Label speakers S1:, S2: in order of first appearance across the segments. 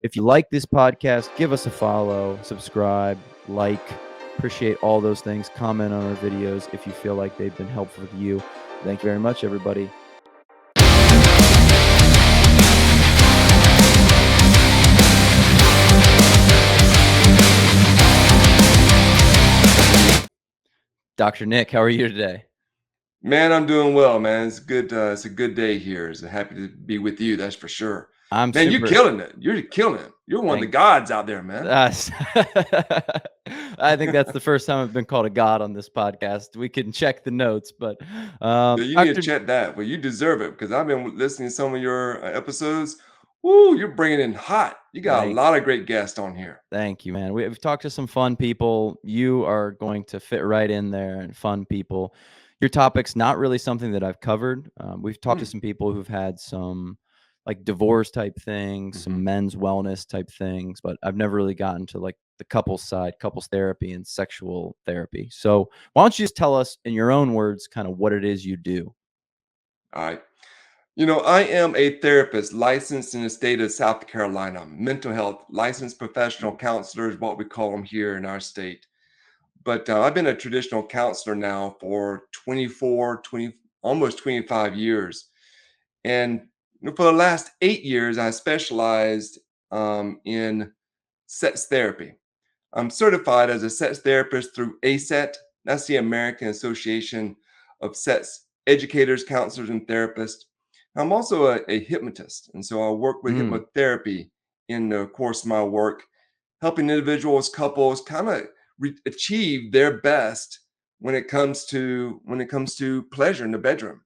S1: If you like this podcast, give us a follow, subscribe, like. Appreciate all those things. Comment on our videos if you feel like they've been helpful to you. Thank you very much, everybody. Dr. Nick, how are you today?
S2: Man, I'm doing well, man. It's good. It's a good day here. It's happy to be with you. That's for sure.
S1: I'm
S2: Man, you're
S1: super.
S2: killing it. You're killing it. You're one of the
S1: Thank.
S2: gods out there, man.
S1: I think that's the first time I've been called a god on this podcast. We can check the notes, but
S2: Yeah, you need to
S1: Doctor,
S2: check that. Well, you deserve it because I've been listening to some of your episodes. Woo, you're bringing in hot. You got a
S1: thank
S2: lot of great guests on here.
S1: thank you, man. We've talked to some fun people. You are going to fit right in there, and fun people. Your topic's not really something that I've covered. We've talked to
S2: Mm,
S1: some people who've had some like divorce type things,
S2: hmm
S1: some men's wellness type things, but I've never really gotten to like the couples side, couples therapy and sexual therapy. So why don't you just tell us in your own words kind of what it is you do?
S2: All right. I am a therapist licensed in the state of South Carolina. Mental health licensed professional counselor is what we call them here in our state. But I've been a traditional counselor now for 24, 20, almost 25 years. And for the last 8 years, I specialized in sex therapy. I'm certified as a sex therapist through ASET. That's the American Association of Sex Educators, Counselors, and Therapists. I'm also a hypnotist. And so I work with
S1: Mm,
S2: hypnotherapy in the course of my work, helping individuals, couples kind of achieve their best when it comes to pleasure in the bedroom.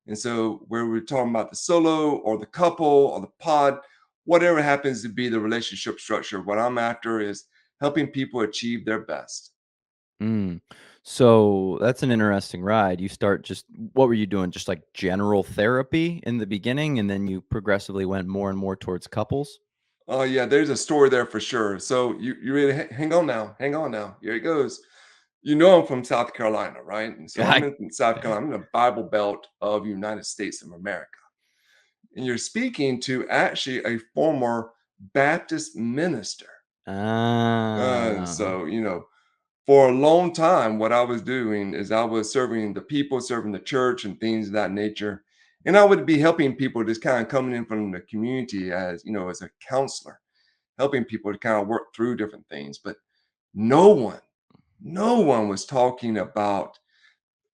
S2: And so, where we're talking about the solo or the couple or the pod, whatever happens to be the relationship structure, what I'm after is helping people achieve their best.
S1: mm. So that's an interesting ride. You start just what were you doing? Just like general therapy in the beginning, and then you progressively went more and more towards couples?
S2: Oh yeah, there's a story there for sure. So you really hang on now, hang on now. Here it goes. I'm from South Carolina, right? And so
S1: Yeah,
S2: I'm in South Carolina. I'm in the Bible Belt of United States of America. And you're speaking to actually a former Baptist minister.
S1: Ah,
S2: For a long time, what I was doing is I was serving the people, serving the church, and things of that nature. And I would be helping people just kind of coming in from the community as a counselor, helping people to kind of work through different things. But no one, no one was talking about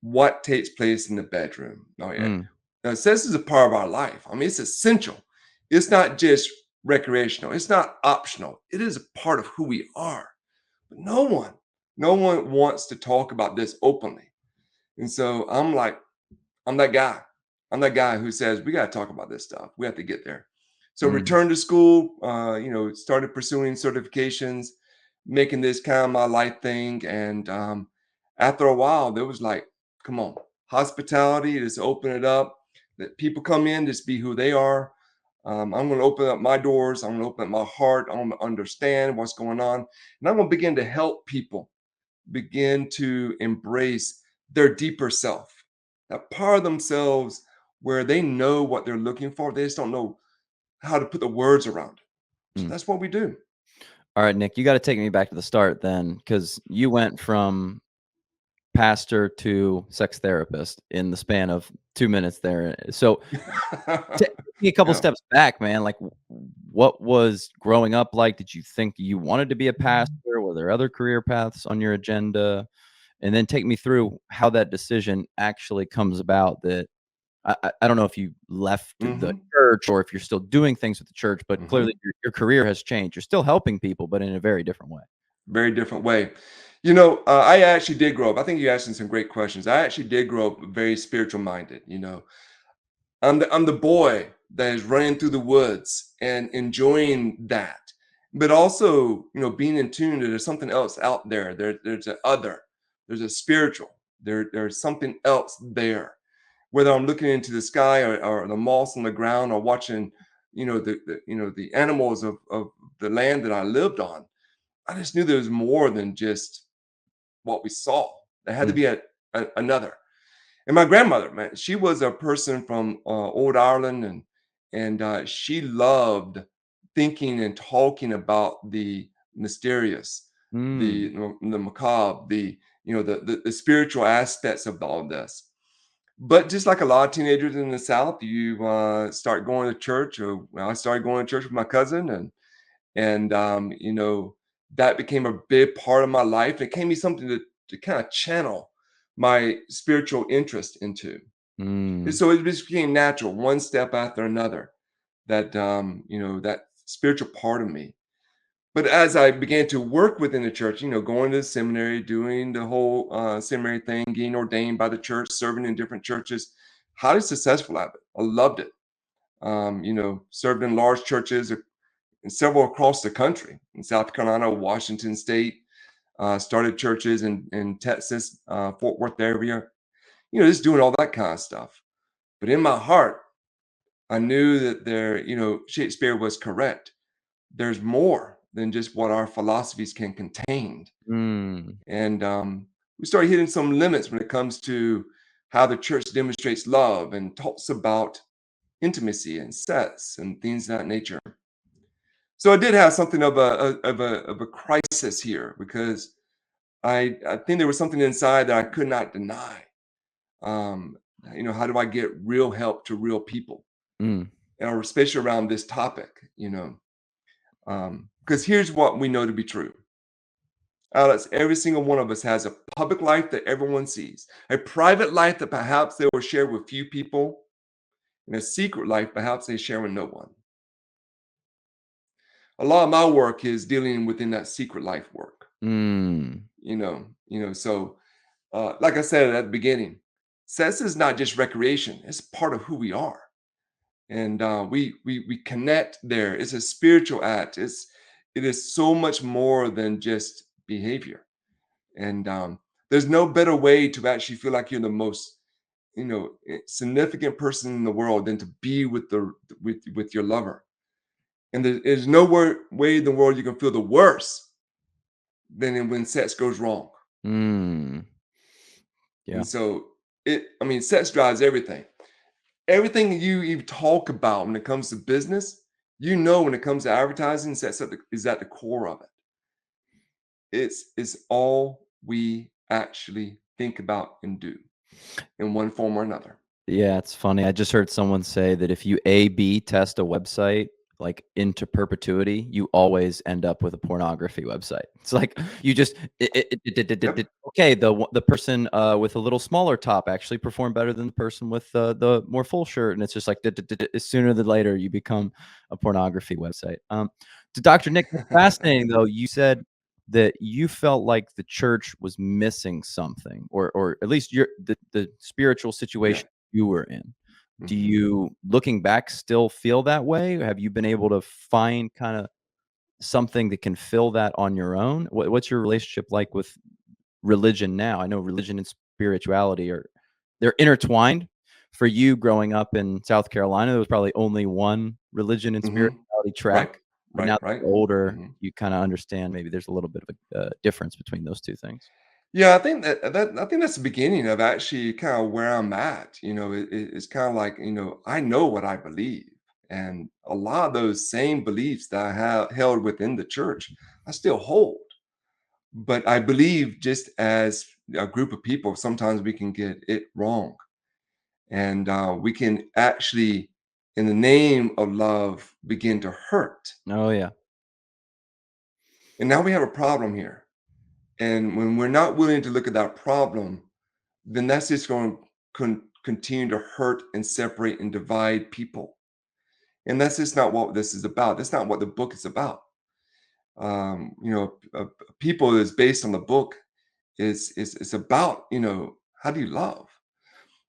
S2: what takes place in the bedroom. Oh, yeah.
S1: mm,
S2: Now, sex is a part of our life. I mean, it's essential. It's not just recreational, it's not optional. It is a part of who we are. But no one wants to talk about this openly. And so I'm like, I'm that guy. I'm that guy who says, we got to talk about this stuff. We have to get there. So
S1: mm.
S2: returned to school, started pursuing certifications, making this kind of my life thing. And after a while, there was like, come on, hospitality, just open it up. Let people come in, just be who they are. I'm going to open up my doors. I'm going to open up my heart. I'm going to understand what's going on. And I'm going to begin to help people begin to embrace their deeper self, that part of themselves where they know what they're looking for. They just don't know how to put the words around it. So
S1: Mm.
S2: that's what we do.
S1: All right, Nick, you gotta take me back to the start then, because you went from pastor to sex therapist in the span of 2 minutes there. So, take me a couple
S2: Yeah.
S1: steps back, man, like, what was growing up like? Did you think you wanted to be a pastor? Were there other career paths on your agenda? And then take me through how that decision actually comes about that I don't know if you left the
S2: hmm
S1: church or if you're still doing things with the church, but clearly
S2: hmm
S1: your career has changed. You're still helping people, but in a very different way.
S2: Very different way. I actually did grow up. I think you asked me some great questions. I actually did grow up very spiritual minded. I'm the boy that is running through the woods and enjoying that, but also being in tune that there's something else out there. There's a other, there's a spiritual. There's something else there. Whether I'm looking into the sky or the moss on the ground or watching, the animals of the land that I lived on, I just knew there was more than just what we saw. There had to
S1: Mm,
S2: be another. And my grandmother, man, she was a person from old Ireland, and she loved thinking and talking about the mysterious,
S1: Mm.
S2: the macabre, the spiritual aspects of all this. But just like a lot of teenagers in the South, you start going to church. Or well, I started going to church with my cousin, and that became a big part of my life. It gave me something to kind of channel my spiritual interest into. And
S1: Mm.
S2: so it just became natural, one step after another, that spiritual part of me. But as I began to work within the church, going to the seminary, doing the whole seminary thing, getting ordained by the church, serving in different churches, highly successful at it. I loved it. Served in large churches and several across the country, in South Carolina, Washington State, started churches in Texas, Fort Worth area, just doing all that kind of stuff. But in my heart, I knew that Shakespeare was correct. There's more than just what our philosophies can contain.
S1: Mm.
S2: And we started hitting some limits when it comes to how the church demonstrates love and talks about intimacy and sex and things of that nature. So I did have something of a crisis here because I think there was something inside that I could not deny. Um, how do I get real help to real people,
S1: Mm.
S2: or especially around this topic? Because here's what we know to be true. Alex, every single one of us has a public life that everyone sees, a private life that perhaps they will share with few people, and a secret life perhaps they share with no one. A lot of my work is dealing within that secret life work.
S1: Mm.
S2: So like I said at the beginning, sex is not just recreation; it's part of who we are, and we connect there. It's a spiritual act. It is so much more than just behavior. And there's no better way to actually feel like you're the most significant person in the world than to be with your lover. And there's no way in the world you can feel the worst than when sex goes wrong.
S1: Mm. Yeah.
S2: And so sex drives everything. Everything you even talk about when it comes to business, when it comes to advertising, sex is at the core of it. It's all we actually think about and do in one form or another.
S1: Yeah, it's funny. I just heard someone say that if you A/B test a website, like, into perpetuity, you always end up with a pornography website. It's like you just
S2: Yep.
S1: okay, the person, with a little smaller top actually performed better than the person with the more full shirt, and it's just like sooner than later, you become a pornography website. To Doctor Nick, that's fascinating, though. You said that you felt like the church was missing something, or at least the spiritual
S2: Yeah.
S1: situation you were in. Do
S2: Mhm.
S1: you, looking back, still feel that way? Have you been able to find kinda something that can fill that on your own? What's your relationship like with religion now? I know religion and spirituality are they're intertwined. For you growing up in South Carolina, there was probably only one religion and
S2: Mhm.
S1: spirituality
S2: Right.
S1: track, but now
S2: Right,
S1: that
S2: right.
S1: you're older,
S2: Mhm.
S1: you kinda understand maybe there's a little bit of a, difference between those 2 things.
S2: Yeah, I think that's the beginning of actually kinda where I'm at, it's kinda like, I know what I believe, and a lot of those same beliefs that I have held within the church, I still hold. But I believe just as a group of people, sometimes we can get it wrong, and, we can actually, in the name of love, begin to hurt,
S1: Oh, yeah.
S2: and now we have a problem here. And when we're not willing to look at that problem, then that's just going to continue to hurt and separate and divide people. And that's just not what this is about. That's not what the book is about. People is based on the book is about how do you love.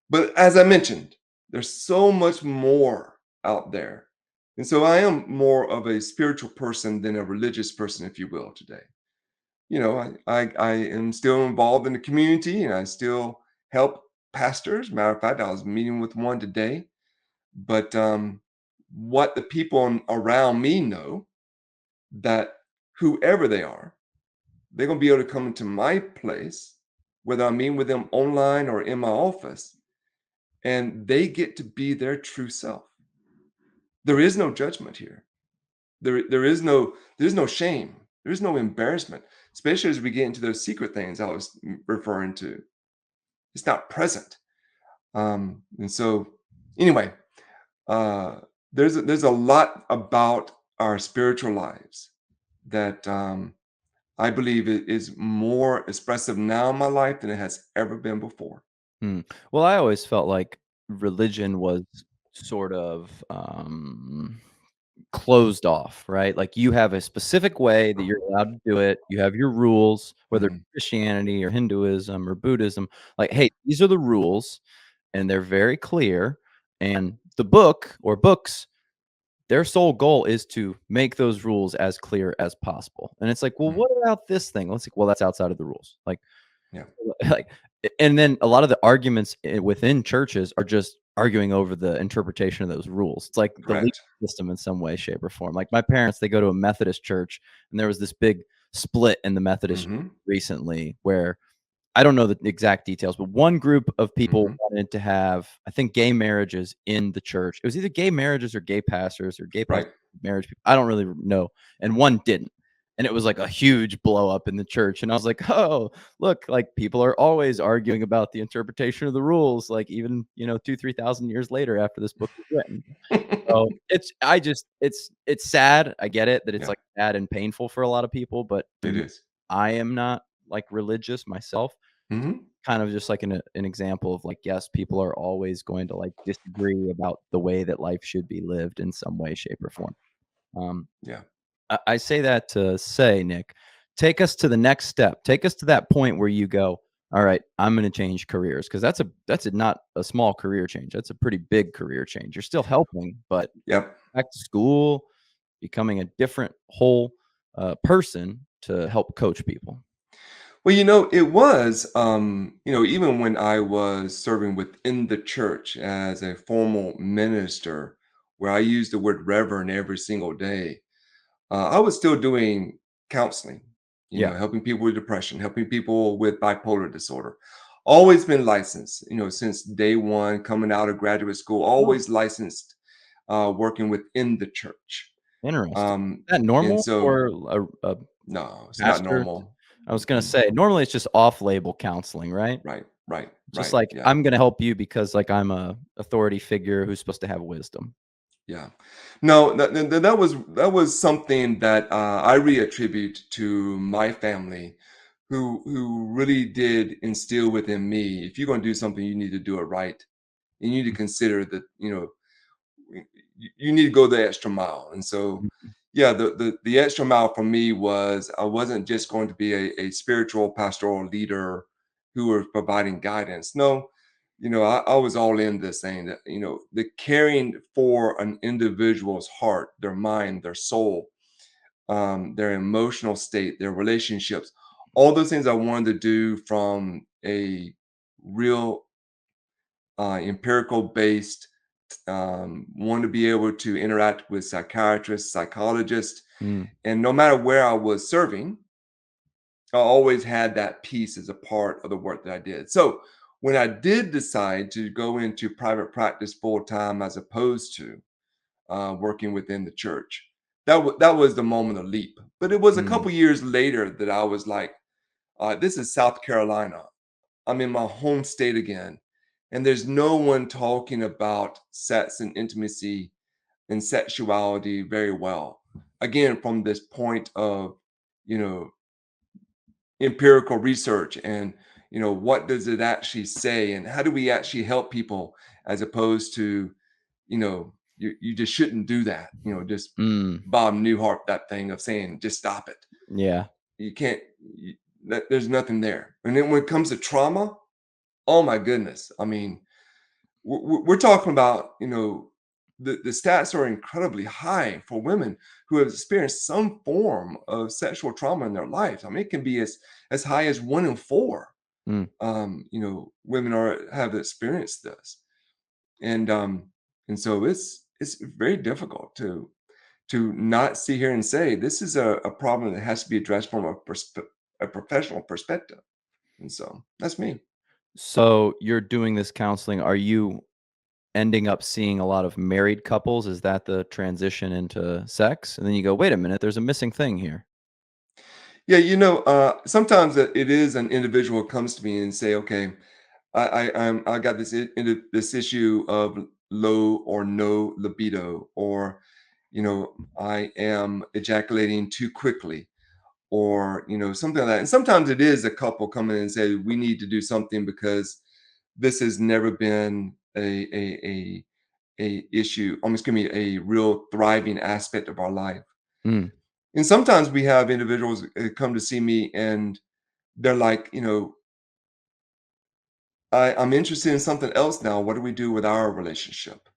S2: But as I mentioned, there's so much more out there, and so I am more of a spiritual person than a religious person, if you will, today. I am still involved in the community and I still help pastors. Matter of fact, I was meeting with one today. But what the people around me know that whoever they are, they're going to be able to come into my place, whether I'm meeting with them online or in my office, and they get to be their true self. There is no judgment here. There is no shame. There is no embarrassment, especially as we get into those secret things I was referring to. It's not present. And so, anyway, uh, there's a lot about our spiritual lives that I believe it is more expressive now in my life than it has ever been before.
S1: Mm. Well, I always felt like religion was sort of, closed off, right? Like, you have a specific way that you're allowed to do it. You have your rules, whether it's
S2: Mhm.
S1: Christianity or Hinduism or Buddhism. Like, "Hey, these are the rules, and they're very clear, and the book or books, their sole goal is to make those rules as clear as possible." And it's like, "Well,
S2: Mm.
S1: what about this thing?" Well, it's like, "Well, that's outside of the rules." Like,
S2: Yeah.
S1: like, and then a lot of the arguments within churches are just arguing over the interpretation of those rules. It's like the legal
S2: Correct.
S1: system in some way, shape, or form. Like my parents, they go to a Methodist church, and there was this big split in the Methodist
S2: Mhm.
S1: recently where I don't know the exact details, but one group of people
S2: Mhm.
S1: wanted to have, I think, gay marriages in the church. It was either gay marriages or gay pastors
S2: Right.
S1: marriage people. I don't really know. And one didn't. And it was like a huge blow up in the church. And I was like, oh, look, like people are always arguing about the interpretation of the rules, like even, 2, 3,000 years later after this book was written. So it's sad. I get it that it's
S2: Yeah,
S1: like sad and painful for a lot of people, but to
S2: it
S1: me,
S2: is.
S1: I am not like religious myself.
S2: Mhm.
S1: Kind of just like an example of like, yes, people are always going to like disagree about the way that life should be lived in some way, shape, or form. Um,
S2: Yeah.
S1: I say that to say, Nick, take us to the next step. Take us to that point where you go, all right, I'm going to change careers because not a small career change. That's a pretty big career change. You're still helping, but
S2: Yep.
S1: back to school, becoming a different whole person to help coach people.
S2: Well, it was, even when I was serving within the church as a formal minister, where I used the word reverend every single day, I was still doing counseling,
S1: Yeah,
S2: helping people with depression, helping people with bipolar disorder. Always been licensed, since day one, coming out of graduate school,
S1: oh,
S2: always licensed, working within the church.
S1: interesting.
S2: Um,
S1: Is that
S2: and
S1: normal
S2: so,
S1: for a
S2: no, it's not
S1: pastor?
S2: normal.
S1: I was gonna
S2: Mm-mm.
S1: say, normally it's just off-label counseling, right?
S2: Right, right,
S1: Just
S2: right.
S1: like,
S2: Yeah,
S1: I'm gonna help you because, like, I'm a authority figure who's supposed to have wisdom.
S2: yeah. No, that was something that I reattribute to my family, who really did instill within me. If you're going to do something, you need to do it right. You need to consider that. You need to go the extra mile. And so,
S1: Mhm.
S2: yeah, the extra mile for me was I wasn't just going to be a spiritual pastoral leader who was providing guidance. No, I was all in this thing that, the caring for an individual's heart, their mind, their soul, their emotional state, their relationships, all those things I wanted to do from a real empirical based, want to be able to interact with psychiatrists, psychologists,
S1: Mm,
S2: and no matter where I was serving, I always had that piece as a part of the work that I did. So when I did decide to go into private practice full time as opposed to working within the church, that was the moment of leap. But it was a
S1: mm,
S2: couple years later that I was like, this is South Carolina. I'm in my home state again. And there's no one talking about sex and intimacy and sexuality very well. Again, from this point of, you know, empirical research and, what does it actually say and how do we actually help people as opposed to, you just shouldn't do that, just
S1: mm,
S2: Bob Newhart, that thing of saying, just stop it.
S1: yeah,
S2: You can't, there's nothing there. And then when it comes to trauma, oh my goodness. I mean, we're talking about, the stats are incredibly high for women who have experienced some form of sexual trauma in their lives. I mean, it can be as high as 1 in 4.
S1: mm.
S2: Women have experienced this, and so it's very difficult to not see here and say this is a problem that has to be addressed from a professional perspective. And so that's me.
S1: So, you're doing this counseling, are you ending up seeing a lot of married couples? Is that the transition into sex? And then you go, "Wait a minute, there's a missing thing here."
S2: Yeah, sometimes it is an individual who comes to me and say, "Okay, I got this issue of low or no libido, or I am ejaculating too quickly, or something like that." And sometimes it is a couple coming in and say, "We need to do something because this has never been a issue, almost give me a real thriving aspect of our life."
S1: Mm.
S2: And sometimes we have individuals come to see me and they're like, I'm interested in something else now. What do we do with our relationship?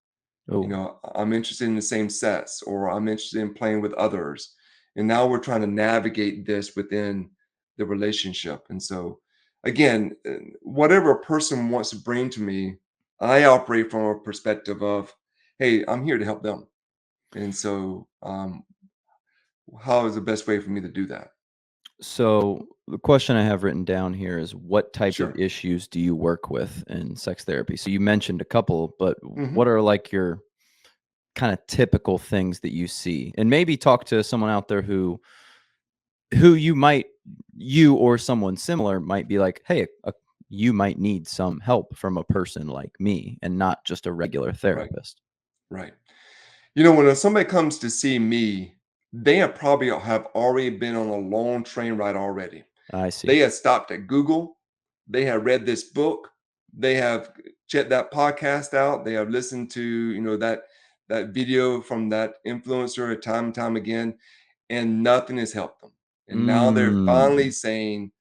S1: Oh.
S2: I'm interested in the same sex, or I'm interested in playing with others. And now we're trying to navigate this within the relationship. And so, again, whatever a person wants to bring to me, I operate from a perspective of, hey, I'm here to help them. And so, how is the best way for me to do that?
S1: So, the question I have written down here is what type of
S2: Sure.
S1: issues do you work with in sex therapy? So you mentioned a couple, but what
S2: Hmm.
S1: are like your kind of typical things that you see? And maybe talk to someone out there who you or someone similar might be like, "Hey, you might need some help from a person like me and not just a regular
S2: Right.
S1: therapist."
S2: Right. When somebody comes to see me, they have already been on a long train ride already.
S1: I see.
S2: They have stopped at Google. They have read this book. They have checked that podcast out. They have listened to, that video from that influencer time and time again, and nothing has helped them. And now they're finally
S1: Mm.
S2: saying,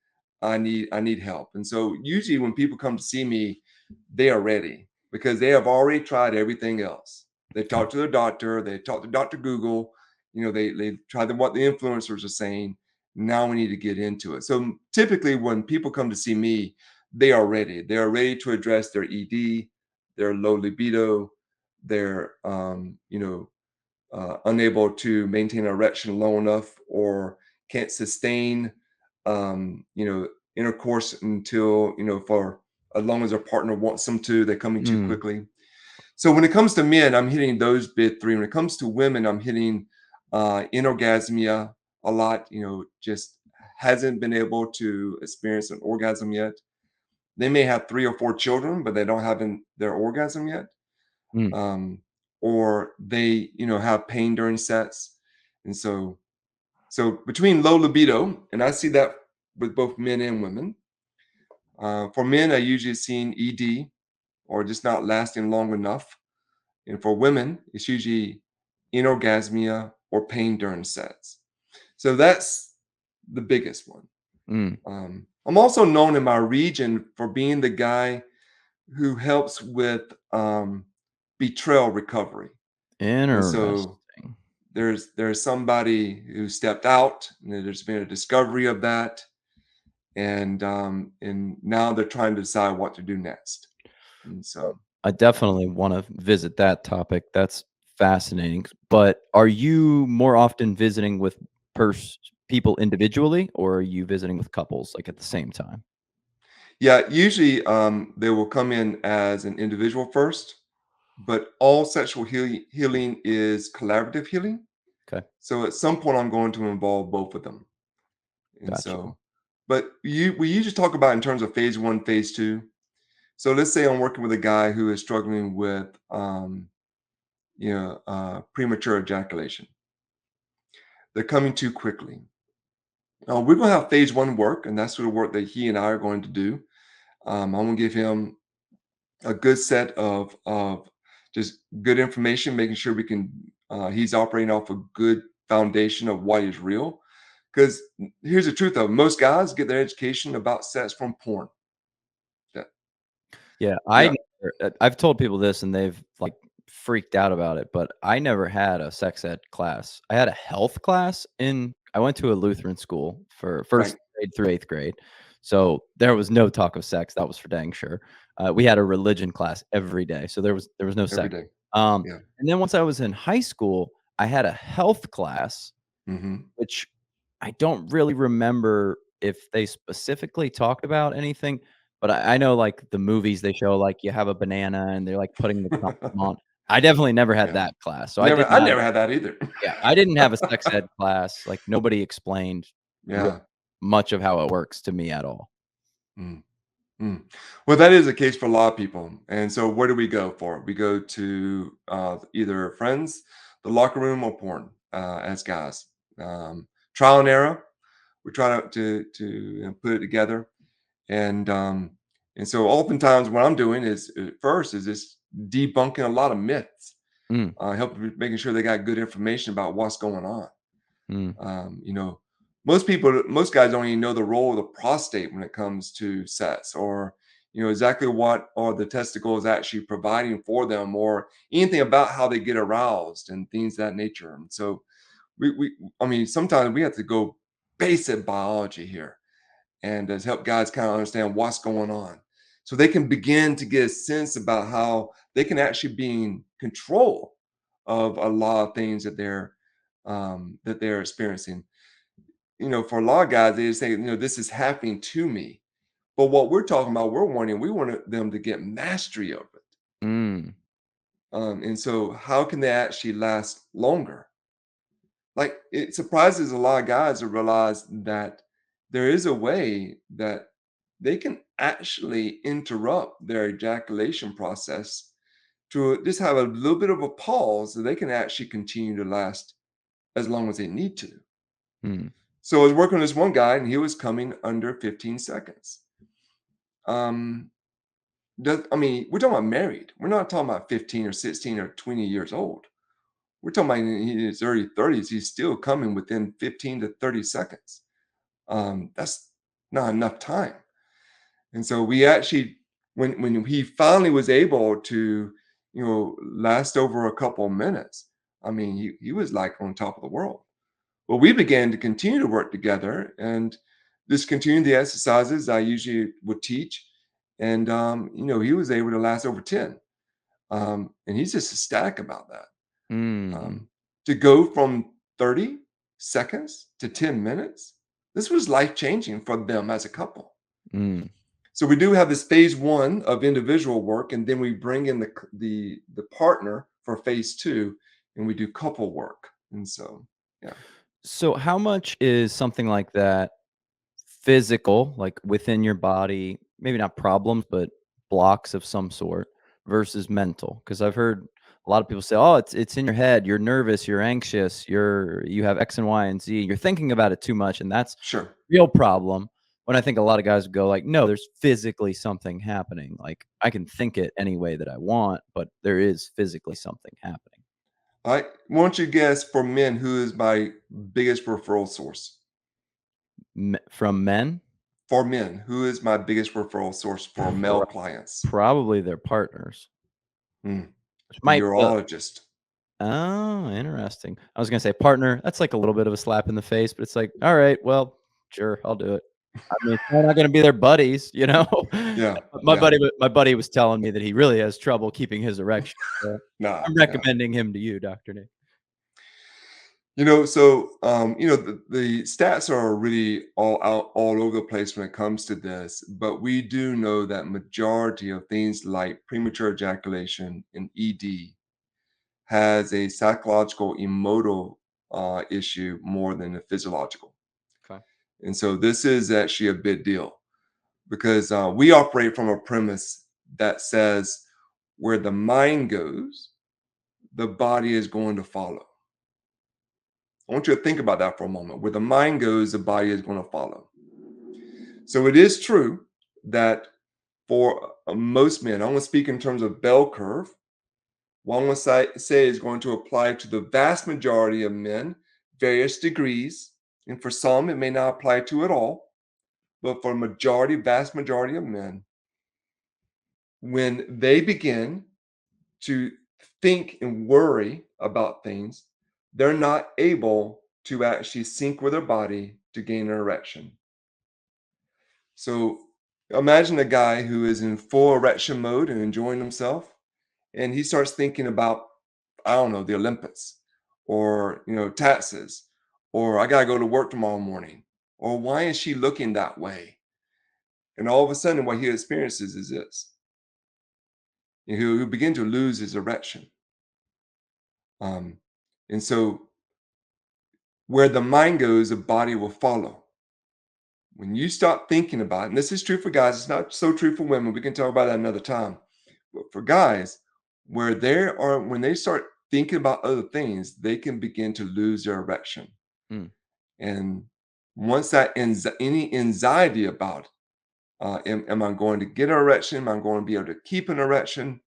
S2: I need help." And so usually when people come to see me, they are ready because they have already tried everything else. They've
S1: Okay.
S2: talked to their doctor, they talked to Dr. Google, they tried what the influencers are saying. Now we need to get into it. So typically when people come to see me, they are ready. They are ready to address their ED, their low libido, their unable to maintain an erection long enough, or can't sustain intercourse until for as long as their partner wants them to. They're coming too
S1: Mm.
S2: quickly. So when it comes to men, I'm hitting those big three. When it comes to women, I'm hitting inorgasmia a lot. Just hasn't been able to experience an orgasm yet. They may have 3 or 4 children, but they don't have their orgasm yet.
S1: Mm.
S2: um, or they have pain during sex. And so between low libido, and I see that with both men and women. For men, I usually seen ED, or just not lasting long enough. And for women, it's usually inorgasmia or pain during sex. So that's the biggest one.
S1: Mm.
S2: I'm also known in my region for being the guy who helps with betrayal recovery. And so
S1: Interesting.
S2: there's somebody who stepped out, and there's been a discovery of that, and now they're trying to decide what to do next. And so,
S1: I definitely wanna visit that topic. That's fascinating. But are you more often visiting with people individually, or are you visiting with couples, like, at the same time?
S2: yeah, usually they will come in as an individual first, but all sexual healing is collaborative healing.
S1: Okay,
S2: So at some point, I'm going to involve both of them. And
S1: gotcha.
S2: so, but we usually talk about in terms of phase one, phase two. So let's say I'm working with a guy who is struggling with premature ejaculation. They're coming too quickly. We're going to have phase one work, and that's the work that he and I are going to do. I'm going to give him a good set of just good information, making sure we can. He's operating off a good foundation of what is real. Because here's the truth of it, most guys get their education about sex from porn. That,
S1: Yeah,
S2: yeah,
S1: I've told people this and they've, like, freaked out about it, but I never had a sex ed class. I had a health class I went to a Lutheran school for 1st
S2: right.
S1: grade through 8th grade, so there was no talk of sex, that was for dang sure. We had a religion class every day, so there was no
S2: Every
S1: sex.
S2: day.
S1: Um,
S2: Yeah.
S1: and then once I was in high school, I had a health class,
S2: Hmm.
S1: which I don't really remember if they specifically talked about anything, but I know, like, the movies they show, like, you have a banana and they're, like, putting the condom on. I definitely never had
S2: Yeah.
S1: that class, so I
S2: Never
S1: did
S2: I
S1: not
S2: never had that either.
S1: yeah, I didn't have a sex ed class, like, nobody explained real
S2: Yeah.
S1: much of how it works to me at all.
S2: Mm, mm. Well, that is the case for a lot of people, and so where do we go for it? We go to, either friends, the locker room, or porn, as guys. Trial and error, we try to, put it together, and, um, and so oftentimes what I'm doing is, first is just debunking a lot of myths,
S1: Mm,
S2: helping making sure they got good information about what's going on.
S1: mm,
S2: You know, most guys don't even know the role of the prostate when it comes to sex, or exactly what are the testicles actually providing for them, or anything about how they get aroused and things of that nature. And so we I mean, sometimes we have to go basic biology here and has helped guys kind of understand what's going on so they can begin to get a sense about how they can actually be in control of a lot of things that they're experiencing. For a lot of guys, they just say, this is happening to me. But what we're talking about, we want them to get mastery of it.
S1: mm,
S2: And so how can they actually last longer? Like, it surprises a lot of guys to realize that there is a way that they can actually interrupt their ejaculation process to just have a little bit of a pause so they can actually continue to last as long as they need to.
S1: mm,
S2: So I was working with this one guy and he was coming under 15 seconds. Um, I mean, we're talking about married. We're not talking about 15 or 16 or 20 years old. We're talking about in his early 30s. He's still coming within 15 to 30 seconds. That's not enough time. And so we actually, when he finally was able to, last over a couple of minutes, I mean, he was like on top of the world. Well, we began to continue to work together and just continue the exercises I usually would teach. And, he was able to last over 10. And he's just ecstatic about that.
S1: mm,
S2: Um, to go from 30 seconds to 10 minutes, this was life changing for them as a couple.
S1: mm.
S2: So we do have this phase one of individual work, and then we bring in the partner for phase two, and we do couple work. And so, yeah,
S1: So how much is something like that physical, like within your body, maybe not problems, but blocks of some sort versus mental? Because I've heard a lot of people say, "Oh, it's in your head. You're nervous. You're anxious. You have X and Y and Z. You're thinking about it too much, and that's
S2: sure.
S1: real problem." When I think a lot of guys would go like, "No, there's physically something happening. Like I can think it any way that I want, but there is physically something happening."
S2: All right. Why don't you guess for men who is my biggest referral source?
S1: From men,
S2: For men, who is my biggest referral source for male
S1: pro-
S2: clients?
S1: probably their partners,
S2: Hmm,
S1: which
S2: the
S1: might
S2: urologist.
S1: oh, interesting. I was gonna say partner, that's like a little bit of a slap in the face, but it's like, "All right, well, sure, I'll do it." I mean, we're not gonna be their buddies, you know?
S2: Yeah,
S1: My
S2: yeah.
S1: buddy was telling me that he really has trouble keeping his erection, so
S2: Nah,
S1: I'm
S2: yeah.
S1: recommending him to you, Doctor Nick.
S2: The stats are really all over the place when it comes to this, but we do know that majority of things like premature ejaculation and ED has a psychological, emotional issue more than a physiological.
S1: Okay.
S2: And so this is actually a big deal because we operate from a premise that says where the mind goes, the body is going to follow. I want you to think about that for a moment. Where the mind goes, the body is going to follow. So it is true that for most men, I want to speak in terms of bell curve. What I'm going to say is going to apply to the vast majority of men, various degrees. And for some, it may not apply to at all. But for a vast majority of men, when they begin to think and worry about things, they're not able to actually sync with their body to gain an erection. So imagine a guy who is in full erection mode and enjoying himself, and he starts thinking about, I don't know, the Olympics or, taxes, or I got to go to work tomorrow morning, or why is she looking that way? And all of a sudden, what he experiences is this. He'll begin to lose his erection. Um, and so, where the mind goes, the body will follow. When you stop thinking about it, and this is true for guys, it's not so true for women. We can talk about that another time. But for guys, when they start thinking about other things, they can begin to lose their erection.
S1: Mm,
S2: And once any anxiety about, am I going to get an erection? Am I going to be able to keep an erection?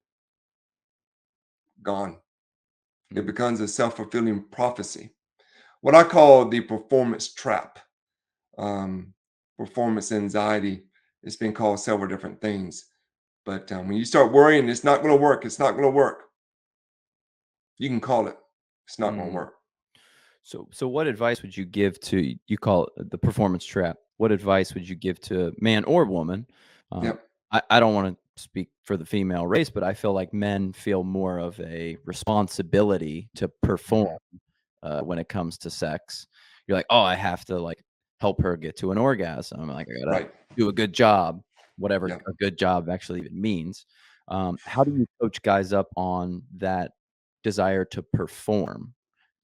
S2: Gone. It
S1: mm,
S2: becomes a self-fulfilling prophecy. What I call the performance trap. Um, Performance anxiety. It's been called several different things. But when you start worrying, it's not going to work. It's not going to work. You can call it. It's not going to
S1: mm.
S2: work.
S1: So what advice would you give to, you call it the performance trap? What advice would you give to man or woman? Um,
S2: Yep.
S1: I don't want to speak for the female race, but I feel like men feel more of a responsibility to perform
S2: Mhm.
S1: when it comes to sex. You're like, oh, I have to like help her get to an orgasm. I'm like, I gotta
S2: Right.
S1: do a good job, whatever
S2: Yeah.
S1: a good job actually even means. How do you coach guys up on that desire to perform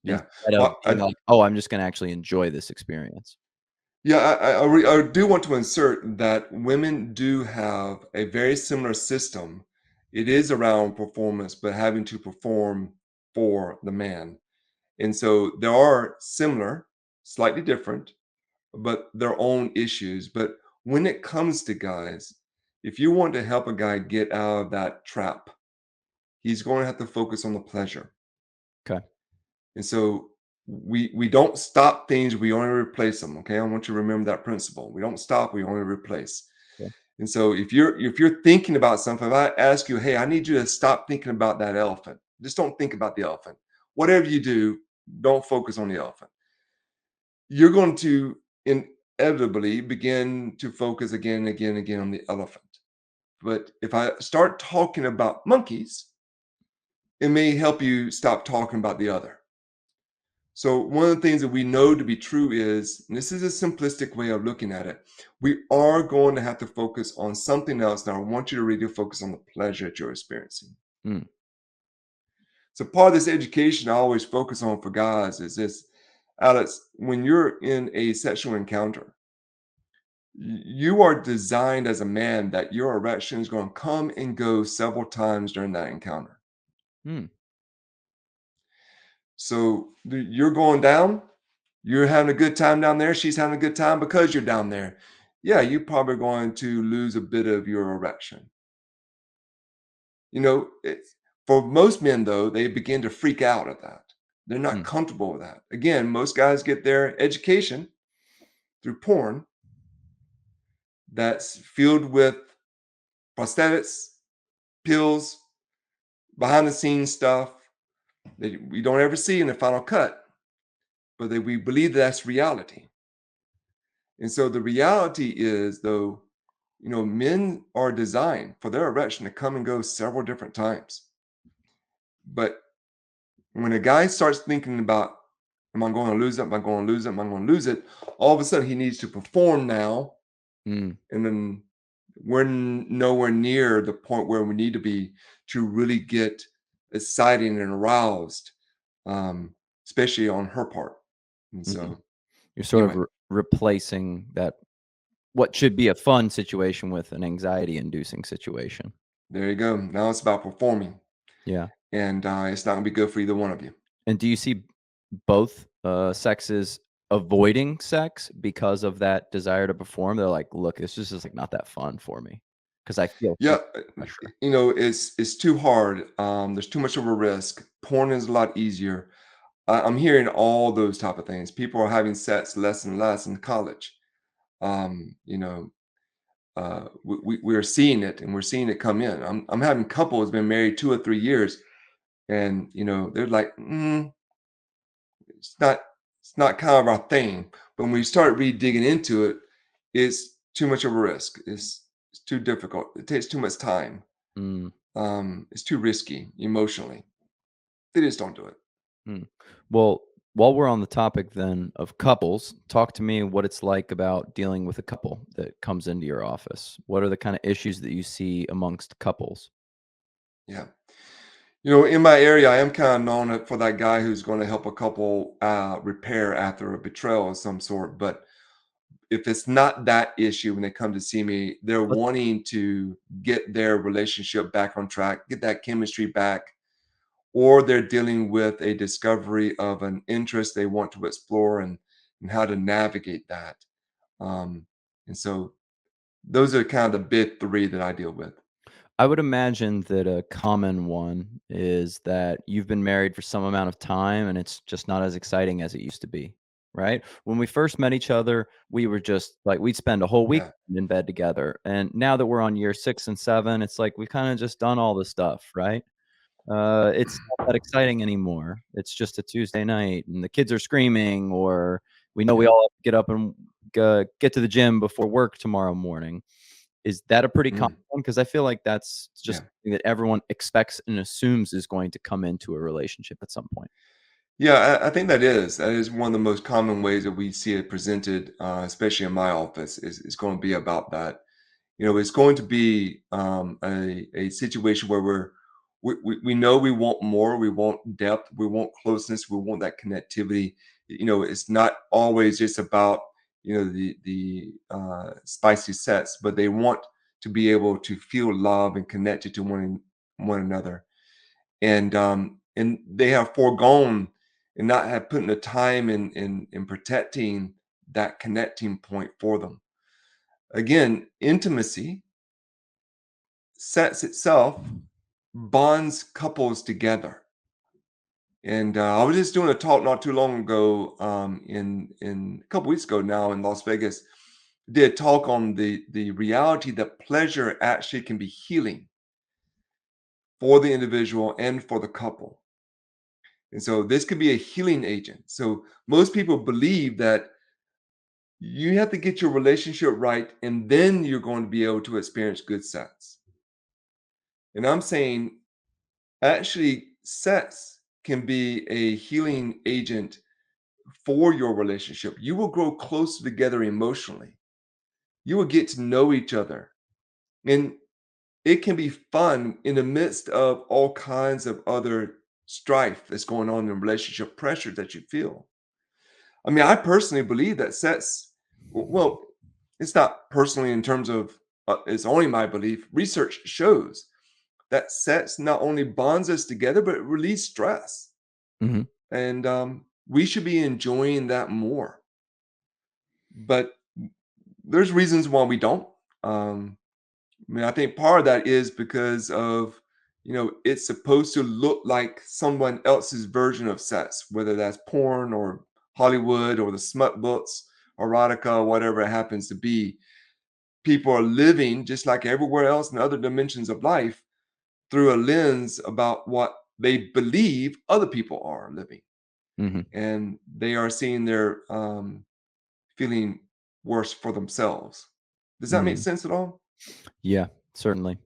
S2: Yeah.
S1: instead of
S2: Well,
S1: being like, oh, I'm just gonna actually enjoy this experience?
S2: I do want to insert that women do have a very similar system. It is around performance, but having to perform for the man. And so there are similar, slightly different, but their own issues. But when it comes to guys, if you want to help a guy get out of that trap, he's going to have to focus on the pleasure.
S1: Okay.
S2: And so we don't stop things, we only replace them. Okay. I want you to remember that principle. We don't stop, we only replace.
S1: Okay.
S2: And so if you're thinking about something, if I ask you, hey, I need you to stop thinking about that elephant. Just don't think about the elephant. Whatever you do, don't focus on the elephant. You're going to inevitably begin to focus again and again and again on the elephant. But if I start talking about monkeys, it may help you stop talking about the other. So one of the things that we know to be true is, and this is a simplistic way of looking at it, we are going to have to focus on something else. Now, I want you to really focus on the pleasure that you're experiencing.
S1: Mm,
S2: So part of this education I always focus on for guys is this, Alex, when you're in a sexual encounter, you are designed as a man that your erection is going to come and go several times during that encounter.
S1: mm,
S2: So you're going down, you're having a good time down there, she's having a good time because you're down there. Yeah, you're probably going to lose a bit of your erection. For most men, though, they begin to freak out at that. They're not
S1: mm,
S2: comfortable with that. Again, most guys get their education through porn that's filled with prosthetics, pills, behind the scenes stuff that we don't ever see in the final cut, but that we believe that's reality. And so the reality is, though, men are designed for their erection to come and go several different times. But when a guy starts thinking about, am I going to lose it? Am I going to lose it? Am I going to lose it? All of a sudden, he needs to perform now.
S1: mm,
S2: And then we're nowhere near the point where we need to be to really get excited and aroused, um, especially on her part. And
S1: mhm.
S2: so,
S1: You're sort of
S2: anyway,
S1: replacing that what should be a fun situation with an anxiety-inducing situation.
S2: there you go. Now it's about performing,
S1: Yeah.
S2: and it's not going to be good for either one of you.
S1: And do you see both, sexes avoiding sex because of that desire to perform? They're like, "Look, this is just, like, not that fun for me because I feel so
S2: Yeah,
S1: much pressure."
S2: it's too hard. There's too much of a risk. Porn is a lot easier. I'm hearing all those type of things. People are having sex less and less in college. Um, you know, we're seeing it, and we're seeing it come in. I'm having couples been married 2 or 3 years, and they're like, it's not it's not kind of our thing. But when we start really digging into it, it's too much of a risk. It's too difficult. It takes too much time.
S1: Mm,
S2: It's too risky emotionally. They just don't do it.
S1: mm. Well, While we're on the topic then of couples, talk to me what it's like about dealing with a couple that comes into your office. What are the kind of issues that you see amongst couples?
S2: Yeah. In my area, I am kind of known for that guy who's going to help a couple repair after a betrayal of some sort. But if it's not that issue when they come to see me, they're
S1: Let's
S2: wanting to get their relationship back on track, get that chemistry back, or they're dealing with a discovery of an interest they want to explore and how to navigate that. Um, and so those are kind of the big three that I deal with.
S1: I would imagine that a common one is that you've been married for some amount of time and it's just not as exciting as it used to be, right? When we first met each other, we were just like, we'd spend a whole week
S2: Yeah.
S1: in bed together. And now that we're on year 6 and 7, it's like we kind of just done all the stuff, right? It's not that exciting anymore. It's just a Tuesday night and the kids are screaming, or we know we
S2: Yeah.
S1: all have to get up and get to the gym before work tomorrow morning. Is that a pretty common
S2: Mm,
S1: one? 'Cause I feel like that's just
S2: yeah.
S1: something that everyone expects and assumes is going to come into a relationship at some point.
S2: Yeah, I think that is one of the most common ways that we see it presented, especially in my office, is going to be about that. It's going to be a situation where we know we want more, we want depth, we want closeness, we want that connectivity. It's not always just about the spicy sets, but they want to be able to feel love and connected to one another, and they have foregone and not have put in the time in protecting that connecting point for them. Again, intimacy sets itself bonds couples together. And I was just doing a talk not too long ago, in a couple weeks ago now in Las Vegas. Did a talk on the reality that pleasure actually can be healing for the individual and for the couple. And so this could be a healing agent. So most people believe that you have to get your relationship right and then you're going to be able to experience good sex. And I'm saying actually sex can be a healing agent for your relationship. You will grow closer together emotionally. You will get to know each other. And it can be fun in the midst of all kinds of other strife that's going on in relationship pressure that you feel. I mean, I personally believe that sex, well, it's not personally in terms of it's only my belief. Research shows that sex not only bonds us together, but it relieves stress.
S1: Mhm,
S2: And we should be enjoying that more. But there's reasons why we don't. Um, I mean, I think part of that is because of, it's supposed to look like someone else's version of sex, whether that's porn or Hollywood or the smut books, erotica, whatever it happens to be. People are living just like everywhere else in other dimensions of life through a lens about what they believe other people are living.
S1: mhm,
S2: And they are seeing their feeling worse for themselves. Does that make
S1: mhm.
S2: sense at all?
S1: Yeah, certainly.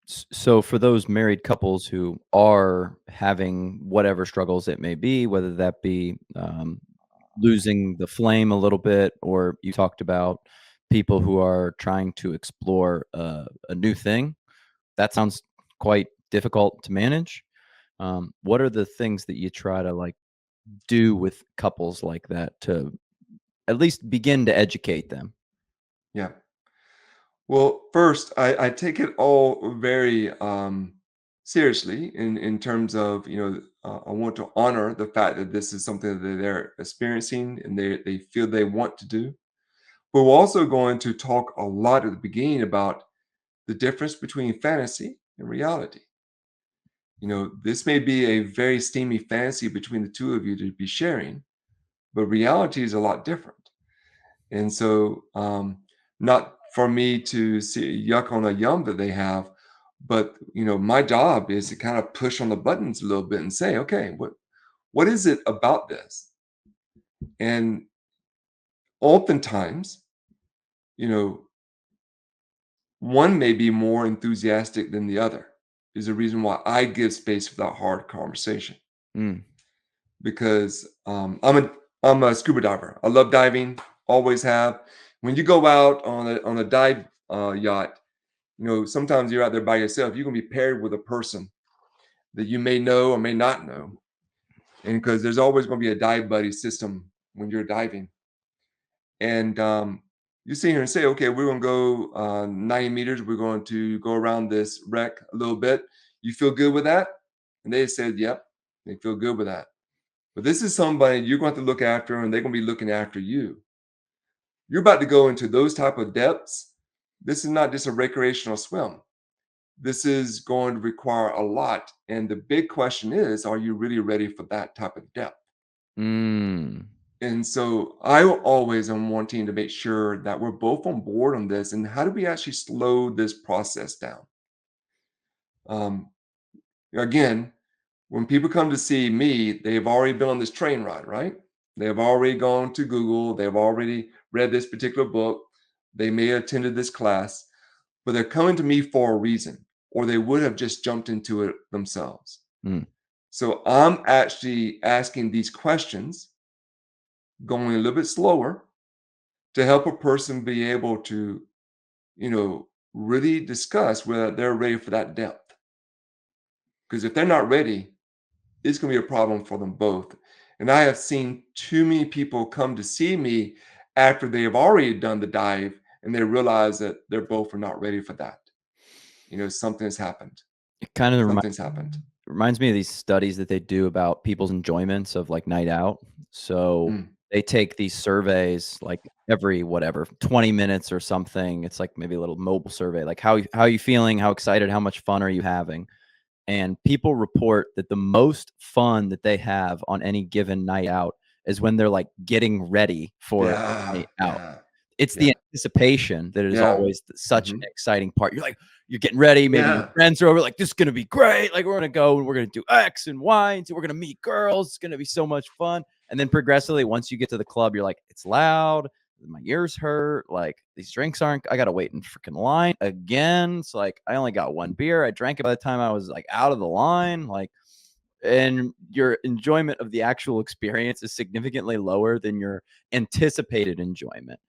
S1: So for those married couples who are having whatever struggles it may be, whether that be losing the flame a little bit, or you talked about people who are trying to explore a new thing, that sounds quite difficult to manage. What are the things that you try to like do with couples like that to at least begin to educate them?
S2: Yeah. Well, first, I take it all very seriously in terms of, I want to honor the fact that this is something that they're experiencing and they feel they want to do. But we're also going to talk a lot at the beginning about the difference between fantasy and reality. This may be a very steamy fantasy between the two of you to be sharing, but reality is a lot different. And so, not for me to see yuck on a yum that they have, but my job is to kind of push on the buttons a little bit and say, okay, what is it about this? And oftentimes, you know, one may be more enthusiastic than the other. Is the reason why I give space for that hard conversation.
S1: Mm,
S2: because I'm a scuba diver. I love diving, always have. When you go out on a dive yacht, sometimes you're out there by yourself. You're gonna be paired with a person that you may know or may not know, and because there's always gonna be a dive buddy system when you're diving. And you sit here and say, okay, we're going to go 90 meters. We're going to go around this wreck a little bit. You feel good with that? And they said, yep, they feel good with that. But this is somebody you're going to have to look after, and they're going to be looking after you. You're about to go into those type of depths. This is not just a recreational swim. This is going to require a lot. And the big question is, are you really ready for that type of depth?
S1: Mm.
S2: And so I always am wanting to make sure that we're both on board on this. And how do we actually slow this process down? Um, Again, when people come to see me, they've already been on this train ride, right? They've already gone to Google, they've already read this particular book, they may have attended this class, but they're coming to me for a reason, or they would have just jumped into it themselves.
S1: Mm.
S2: So I'm actually asking these questions, going a little bit slower to help a person be able to, really discuss whether they're ready for that depth. Because if they're not ready, it's going to be a problem for them both. And I have seen too many people come to see me after they have already done the dive and they realize that they're both are not ready for that. Something's happened.
S1: It kind of
S2: Something's happened.
S1: reminds me of these studies that they do about people's enjoyments of, like, night out. So,
S2: Mm,
S1: they take these surveys, like, every whatever, 20 minutes or something. It's like maybe a little mobile survey, like, how you feeling? How excited? How much fun are you having? And people report that the most fun that they have on any given night out is when they're, like, getting ready for the
S2: yeah,
S1: night out.
S2: yeah,
S1: It's the
S2: yeah,
S1: anticipation that is
S2: yeah,
S1: always such an
S2: hmm,
S1: exciting part. You're getting ready, maybe your
S2: yeah.
S1: friends are over, like, "This is gonna be great, like, we're gonna go and we're gonna do X and Y, and we're gonna meet girls, it's gonna be so much fun." And then progressively, once you get to the club, you're like, "It's loud, my ears hurt, like, these drinks aren't I gotta wait in freaking line again." It's like, I only got 1 beer, I drank it by the time I was, like, out of the line, like, and your enjoyment of the actual experience is significantly lower than your anticipated enjoyment.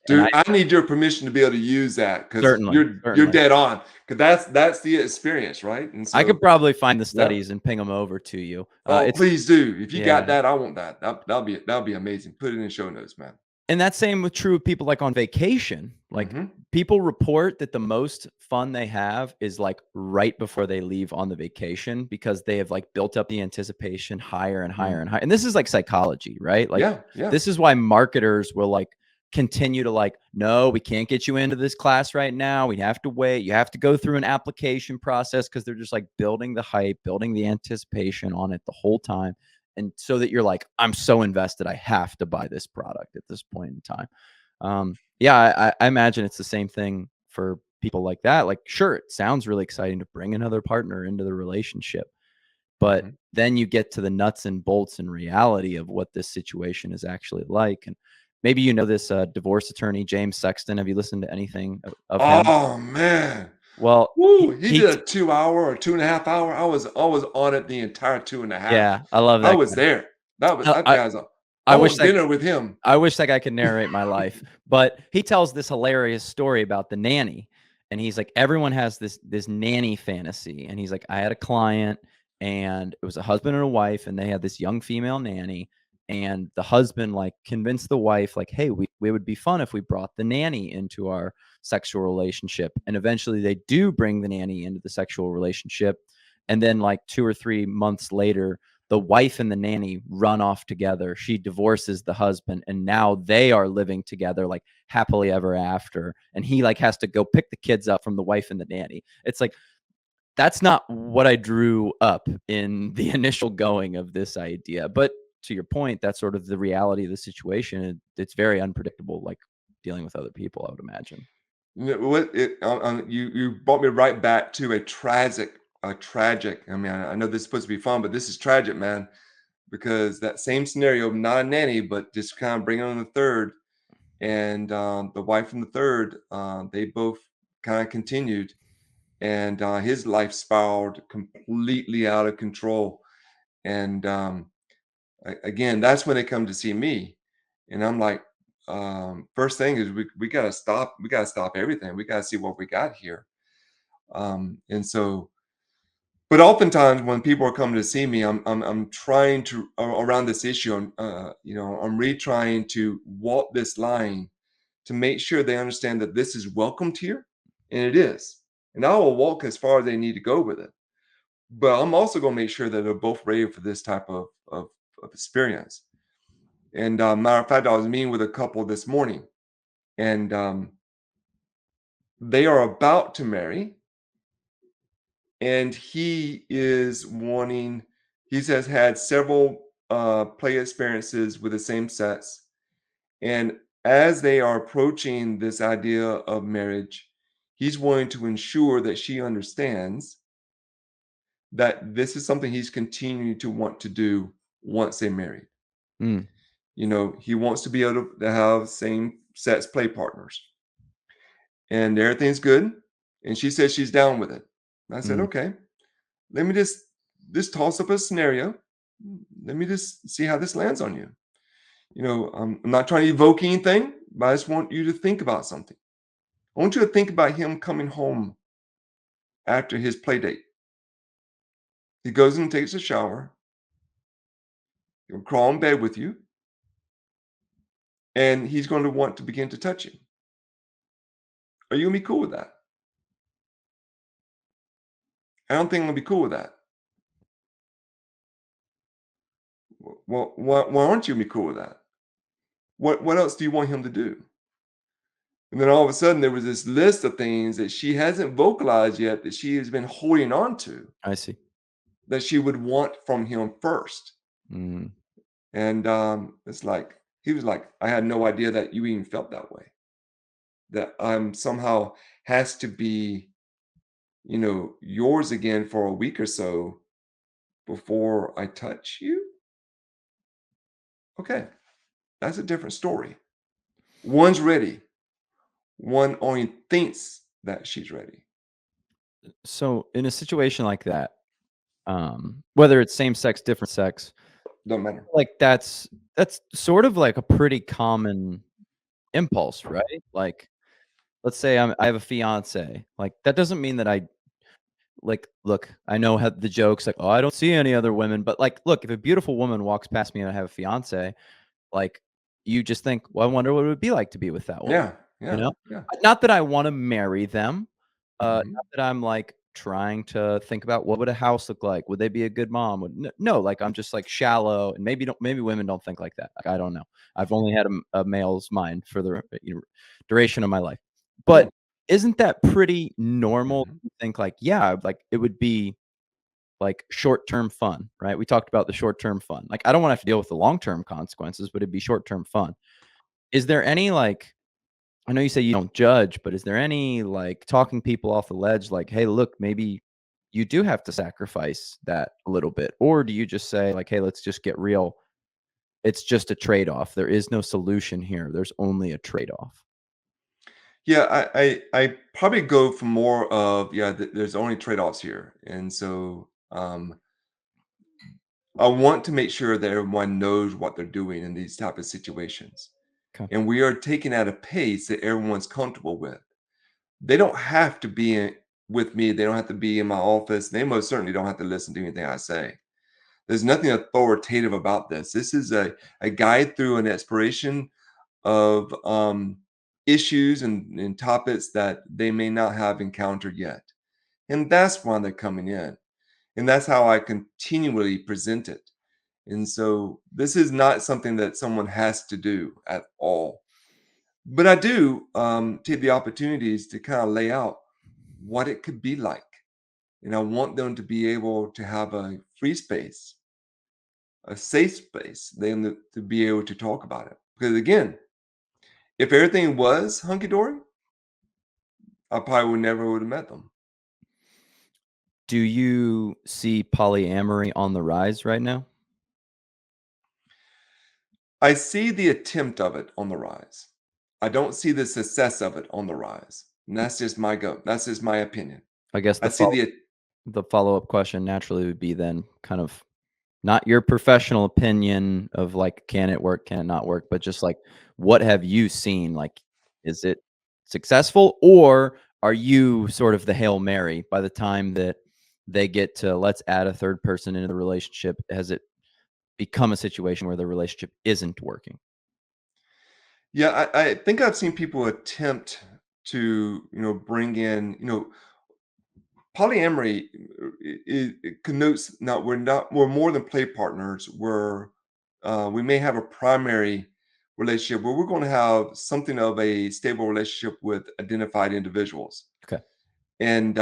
S1: And I
S2: Dude, I need your permission to be able to use that because
S1: certainly,
S2: you're
S1: certainly.
S2: dead on. Because that's the experience, right? And
S1: I could
S2: so,
S1: probably find the
S2: yeah.
S1: studies and ping them over to you.
S2: Oh,
S1: It's
S2: please do. If you
S1: yeah.
S2: got that, I want that. That'll be amazing. Put it in show notes, man.
S1: And that's same with true of people, like, on vacation. Like,
S2: Mhm.
S1: people report that the most fun they have is, like, right before they leave on the vacation because they have, like, built up the anticipation higher and higher
S2: Mm.
S1: and higher. And this is, like, psychology, right? Like,
S2: Yeah, yeah.
S1: this is why marketers will, like, continue to, like, "No, we can't get you into this class right now. We have to wait. You have to go through an application process because 'cause they're just, like, building the hype, building the anticipation on it the whole time. And so that you're like, I'm so invested, I have to buy this product at this point in time. Yeah, I imagine it's the same thing for people like that. Like, sure, it sounds really exciting to bring another partner into the relationship, but
S2: Mhm.
S1: then you get to the nuts and bolts and reality of what this situation is actually like. And maybe you know this divorce attorney, James Sexton. Have you listened to anything of him?
S2: Oh, man.
S1: Well,
S2: Woo, he
S1: he
S2: did a 2 hour or 2.5 hour. I was on it the entire 2.5.
S1: yeah, I love
S2: I
S1: that
S2: was
S1: guy.
S2: there. That
S1: I,
S2: guy's I
S1: I wish
S2: want
S1: that
S2: dinner with him.
S1: I wish that guy could narrate my life, but he tells this hilarious story about the nanny, and he's like, everyone has this nanny fantasy, and he's like, I had a client, and it was a husband and a wife, and they had this young female nanny, and the husband like convinced the wife, like, hey, we would be fun if we brought the nanny into our sexual relationship, and eventually they do bring the nanny into the sexual relationship, and then like 2 or 3 months later the wife and the nanny run off together. She divorces the husband and now they are living together like happily ever after. And he like has to go pick the kids up from the wife and the nanny. It's like that's not what I drew up in the initial going of this idea. But to your point, that's sort of the reality of the situation. It's very unpredictable, like dealing with other people, I would imagine.
S2: You brought me right back to a tragic. I mean, I know this is supposed to be fun, but this is tragic, man. Because that same scenario, not a nanny, but just kind of bringing on the third, and the wife and the third, they both kind of continued, and his life spiraled completely out of control, and Again, that's when they come to see me, and I'm like, first thing is we gotta stop everything. We gotta see what we got here. And so, but oftentimes when people are coming to see me, I'm trying to around this issue. I'm really trying to walk this line to make sure they understand that this is welcomed here, and it is. And I will walk as far as they need to go with it. But I'm also going to make sure that they're both ready for this type of experience. And matter of fact, I was meeting with a couple this morning, and they are about to marry, and he is wanting. He has had several play experiences with the same sex, and as they are approaching this idea of marriage, he's wanting to ensure that she understands that this is something he's continuing to want to do once they marry.
S1: Mm,
S2: He wants to be able to have same sex play partners, and everything's good. And she says she's down with it. And I said,
S1: mm,
S2: okay, let me just toss up a scenario. Let me just see how this lands on you. I'm not trying to evoke anything, but I just want you to think about something. I want you to think about him coming home after his play date. He goes and takes a shower. He'll crawl in bed with you, and he's going to want to begin to touch you. Are you gonna be cool with that? I don't think I'm gonna be cool with that. Well, why aren't you gonna be cool with that? What else do you want him to do? And then all of a sudden, there was this list of things that she hasn't vocalized yet that she has been holding on to
S1: I see.
S2: that she would want from him first.
S1: Mm,
S2: And it's like he was like, I had no idea that you even felt that way. That I'm somehow has to be, yours again for a week or so before I touch you. Okay, that's a different story. One's ready. One only thinks that she's ready.
S1: so in a situation like that, whether it's same sex, different sex,
S2: Don't matter.
S1: like that's sort of like a pretty common impulse, right? Like, let's say I have a fiance. Like, that doesn't mean that look, I know how the jokes like, "Oh, I don't see any other women," but, like, look, if a beautiful woman walks past me and I have a fiance, like, you just think, "Well, I wonder what it would be like to be with that woman,"
S2: Yeah,
S1: you
S2: yeah,
S1: know?
S2: yeah.
S1: Not that I wanna marry them,
S2: Mhm.
S1: not that I'm, like, trying to think about what would a house look like, would they be a good mom, would no, like, I'm just, like, shallow, and maybe women don't think like that, like, I don't know. I've only had a male's mind for the, duration of my life. But
S2: Yeah.
S1: isn't that pretty normal
S2: Mhm.
S1: to think, like, yeah, like, it would be like short-term fun, right? We talked about the short-term fun. Like, I don't wanna have to deal with the long-term consequences, but it'd be short-term fun. Is there any, like, I know you say you don't judge, but is there any, like, talking people off the ledge, like, "Hey, look, maybe you do have to sacrifice that a little bit," or do you just say, like, "Hey, let's just get real. It's just a trade-off. There is no solution here. There's only a trade-off."
S2: Yeah, I probably go for more of, yeah, there's only trade-offs here. And so, I want to make sure that everyone knows what they're doing in these type of situations.
S1: 'Kay.
S2: And we are taking at a pace that everyone's comfortable with. They don't have to be with me. They don't have to be in my office. They most certainly don't have to listen to anything I say. There's nothing authoritative about this. This is a guide through an exploration of issues and topics that they may not have encountered yet. And that's why they're coming in. And that's how I continually present it. And so this is not something that someone has to do at all. But I do take the opportunities to kind of lay out what it could be like. And I want them to be able to have a free space, a safe space, then to be able to talk about it. Because again, if everything was hunky dory, I probably would never would have met them.
S1: Do you see polyamory on the rise right now?
S2: I see the attempt of it on the rise. I don't see the success of it on the rise. And that's just my go. That's just my opinion.
S1: I guess
S2: I
S1: the
S2: see the
S1: follow-up question naturally would be then kind of Not your professional opinion of, like, can it work, can it not work, but just, like, what have you seen? Like, is it successful, or are you sort of the Hail Mary by the time that they get to, "Let's add a 3rd person into the relationship," has it become a situation where the relationship isn't working?
S2: Yeah, I think I've seen people attempt to, bring in, polyamory it connotes not we're more than play partners. We may have a primary relationship where we're going to have something of a stable relationship with identified individuals.
S1: Okay.
S2: And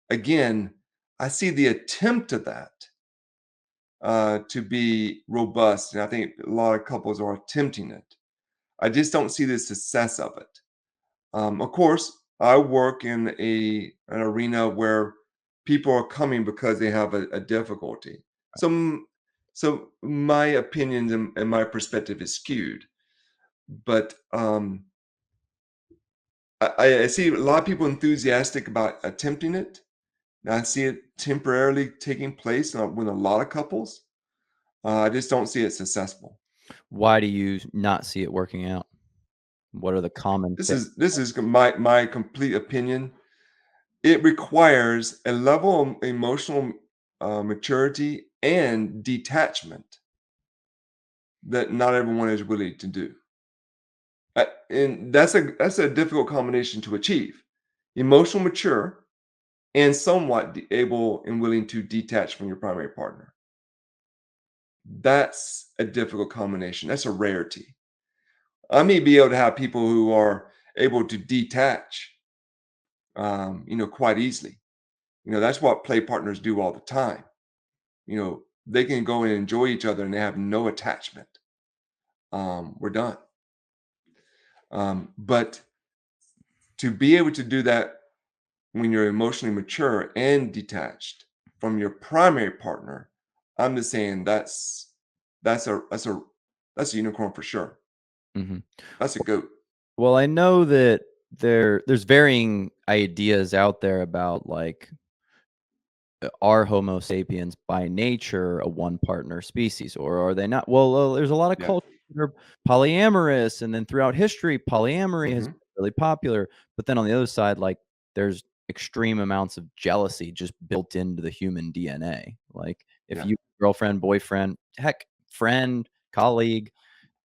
S2: again, I see the attempt of that to be robust, and I think a lot of couples are attempting it. I just don't see the success of it. Of course, I work in an arena where people are coming because they have a difficulty. So, so my opinion and my perspective is skewed. But I see a lot of people enthusiastic about attempting it. And I see it temporarily taking place with a lot of couples. I just don't see it successful.
S1: Why do you not see it working out? What are the common
S2: This
S1: things?
S2: is this is my complete opinion. It requires a level of emotional, maturity and detachment that not everyone is willing to do. And that's a difficult combination to achieve. Emotional mature and somewhat able and willing to detach from your primary partner. That's a difficult combination. That's a rarity. I may be able to have people who are able to detach, quite easily. That's what play partners do all the time. They can go and enjoy each other and they have no attachment. We're done. But to be able to do that when you're emotionally mature and detached from your primary partner, I'm just saying that's a that's a that's a unicorn for sure.
S1: Mhm.
S2: That's a goat.
S1: Well, I know that there's varying ideas out there about, like, are Homo sapiens by nature a one partner species, or are they not? Well, there's a lot of
S2: Yeah.
S1: cultures that are polyamorous, and then throughout history, polyamory has
S2: Hmm.
S1: been really popular. But then on the other side, like, there's extreme amounts of jealousy just built into the human DNA. Like, if
S2: Yeah.
S1: you girlfriend, boyfriend, heck, friend, colleague,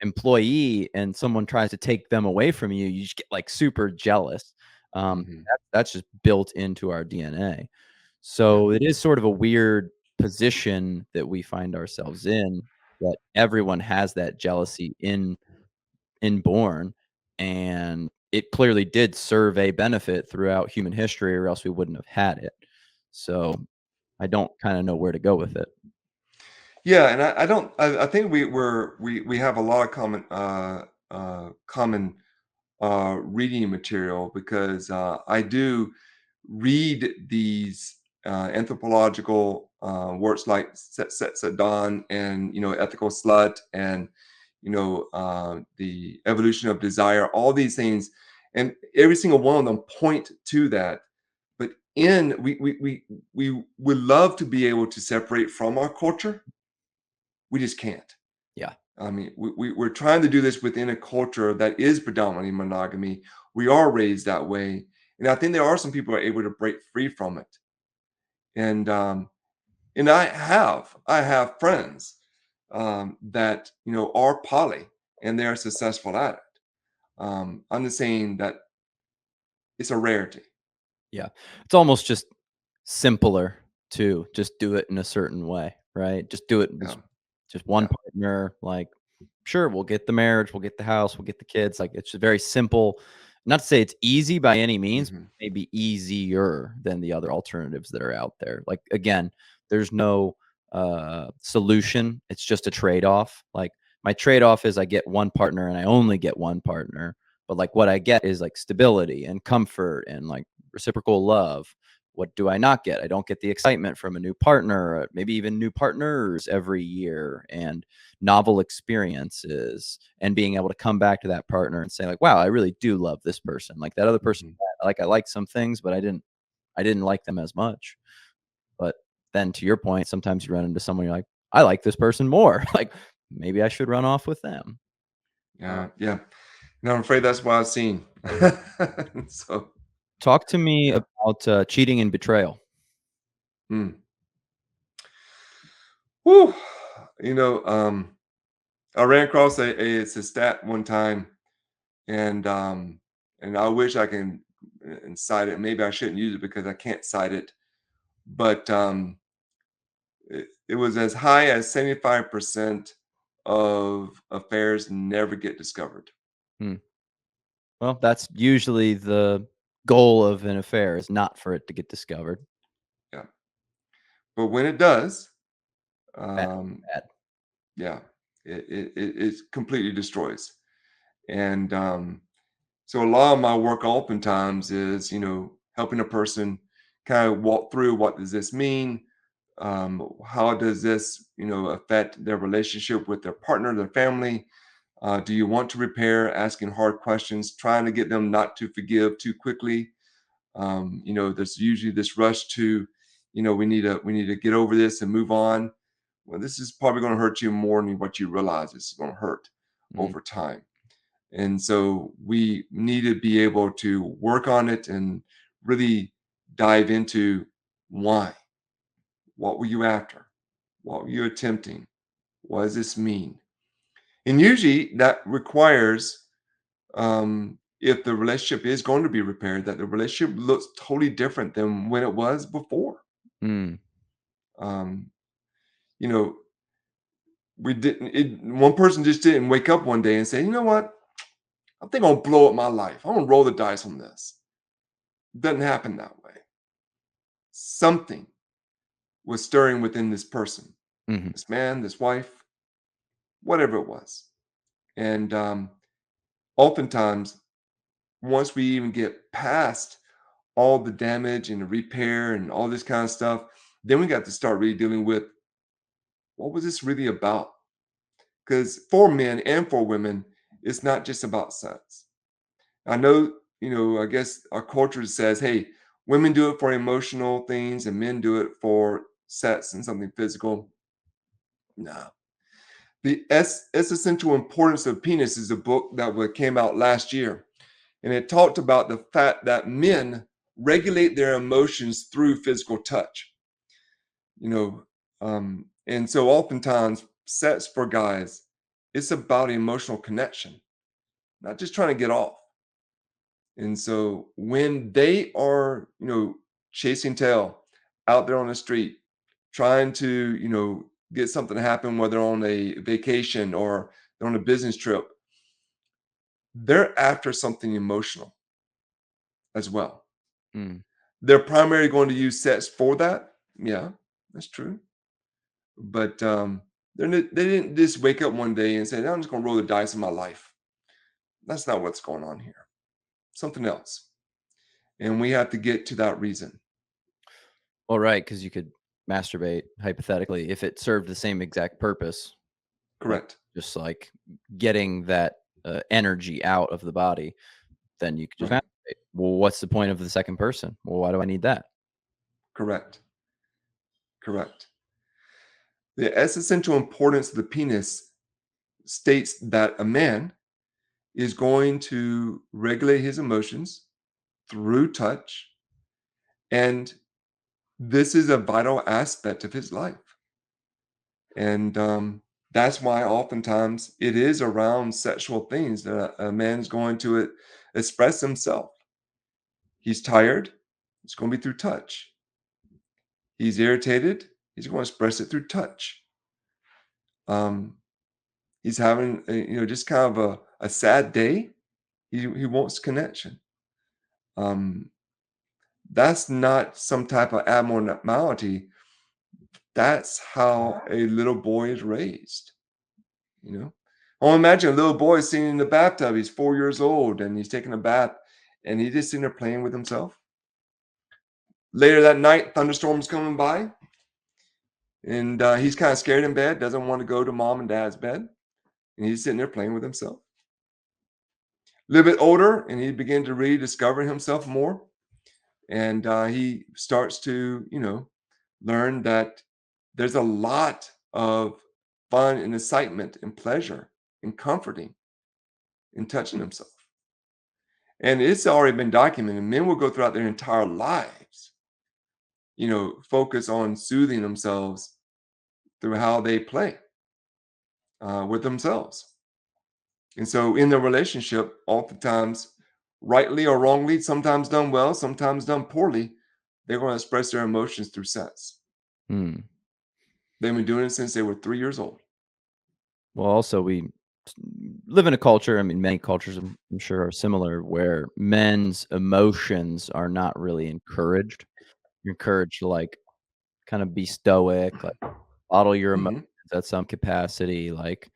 S1: employee, and someone tries to take them away from you, you just get like super jealous.
S2: Hmm.
S1: That's just built into our DNA.
S2: Yeah.
S1: So it is sort of a weird position that we find ourselves in, that everyone has that jealousy inborn, and it clearly did serve a benefit throughout human history, or else we wouldn't have had it. So I don't kind of know where to go with it.
S2: Yeah, and I don't. I think we have a lot of common reading material because I do read these anthropological works like Set Dawn and Ethical Slut and the Evolution of Desire. All these things, and every single one of them point to that. But in we would love to be able to separate from our culture. We just can't.
S1: Yeah.
S2: I mean, we're trying to do this within a culture that is predominantly monogamy. We are raised that way, and I think there are some people who are able to break free from it. And I have friends that are poly, and they are successful at it. I'm just saying that it's a rarity.
S1: Yeah. It's almost just simpler to just do it in a certain way, right? Just do it
S2: Yeah,
S1: just one
S2: yeah.
S1: partner, like, sure, we'll get the marriage, we'll get the house, we'll get the kids, like, it's a very simple. Not to say it's easy by any means,
S2: Hmm.
S1: maybe easier than the other alternatives that are out there. Like, again, there's no, solution, it's just a trade-off. Like, my trade-off is I get one partner and I only get one partner, but, like, what I get is, like, stability and comfort and, like, reciprocal love. What do I not get? I don't get the excitement from a new partner, maybe even new partners every year, and novel experiences, and being able to come back to that partner and say, like, wow, I really do love this person. Like, that other person,
S2: Hmm.
S1: like, I like some things, but I didn't like them as much. But then to your point, sometimes you run into someone you're like, I like this person more. Like, maybe I should run off with them. Uh,
S2: Yeah, yeah. No, I'm afraid that's what I've seen. So,
S1: Talk to me
S2: yeah.
S1: about cheating and betrayal.
S2: Mm. Whew. I ran across it's a stat one time, and I wish I can cite it. Maybe I shouldn't use it because I can't cite it. But it was as high as 75% of affairs never get discovered.
S1: Hmm. Well, that's usually the goal of an affair is not for it to get discovered.
S2: Yeah. But when it does,
S1: Bad,
S2: um,
S1: bad.
S2: yeah, it completely destroys. And so a lot of my work oftentimes is, helping a person kind of walk through what does this mean? How does this, affect their relationship with their partner, their family? Do you want to repair? Asking hard questions, trying to get them not to forgive too quickly. There's usually this rush to, we need to get over this and move on. Well, this is probably going to hurt you more than what you realize it's going to hurt
S1: Mm,
S2: over time. And so we need to be able to work on it and really dive into why. What were you after? What were you attempting? What does this mean? And usually that requires, if the relationship is going to be repaired, that the relationship looks totally different than when it was before.
S1: mm,
S2: Um, you know, one person just didn't wake up one day and say, you know what? I think I'll blow up my life. I'm gonna roll the dice on this. Doesn't happen that way. Something was stirring within this person,
S1: mhm,
S2: this man, this wife, whatever it was. And oftentimes, once we even get past all the damage and the repair and all this kind of stuff, then we got to start really dealing with what was this really about? Because for men and for women, it's not just about sex. I know, I guess our culture says, hey, women do it for emotional things and men do it for sex and something physical. No. The Essential Importance of Penis is a book that came out last year. And it talked about the fact that men regulate their emotions through physical touch. You know, and so oftentimes sex for guys, it's about emotional connection, not just trying to get off. And so when they are, chasing tail out there on the street, trying to, get something to happen, whether on a vacation or they're on a business trip, they're after something emotional as well.
S1: mm.
S2: They're primarily going to use sex for that. Yeah, that's true. But they didn't just wake up one day and say, I'm just going to roll the dice in my life. That's not what's going on here. Something else. And we have to get to that reason.
S1: Well, right, because you could masturbate hypothetically if it served the same exact purpose, like
S2: Correct.
S1: just like getting that energy out of the body, then you could just
S2: Right.
S1: masturbate. Well, what's the point of the second person? Well, why do I need that?
S2: Correct. Correct. The essential importance of the penis states that a man is going to regulate his emotions through touch. And this is a vital aspect of his life. And that's why oftentimes it is around sexual things that a man's going to express himself. He's tired, it's going to be through touch. He's irritated, he's going to express it through touch. Um, he's having, just kind of a sad day. He wants connection. Um, that's not some type of abnormality. That's how a little boy is raised. You know, I imagine a little boy sitting in the bathtub. He's 4 years old and he's taking a bath, and he's just sitting there playing with himself. Later that night, thunderstorms coming by, and he's kind of scared in bed. Doesn't want to go to mom and dad's bed, and he's sitting there playing with himself. A little bit older, and he began to rediscover himself more, and he starts to, learn that there's a lot of fun and excitement and pleasure and comforting and touching themselves. And it's already been documented. Men will go throughout their entire lives, focus on soothing themselves through how they play with themselves. And so in the relationship, oftentimes, rightly or wrongly, sometimes done well, sometimes done poorly, they're going to express their emotions through sex.
S1: Mm.
S2: They've been doing it since they were 3 years old.
S1: Well, also, we live in a culture, I mean, many cultures, I'm sure, are similar, where men's emotions are not really encouraged. You're encouraged to, like, kinda be stoic, like, bottle your emotions
S2: Mhm.
S1: at some capacity, like,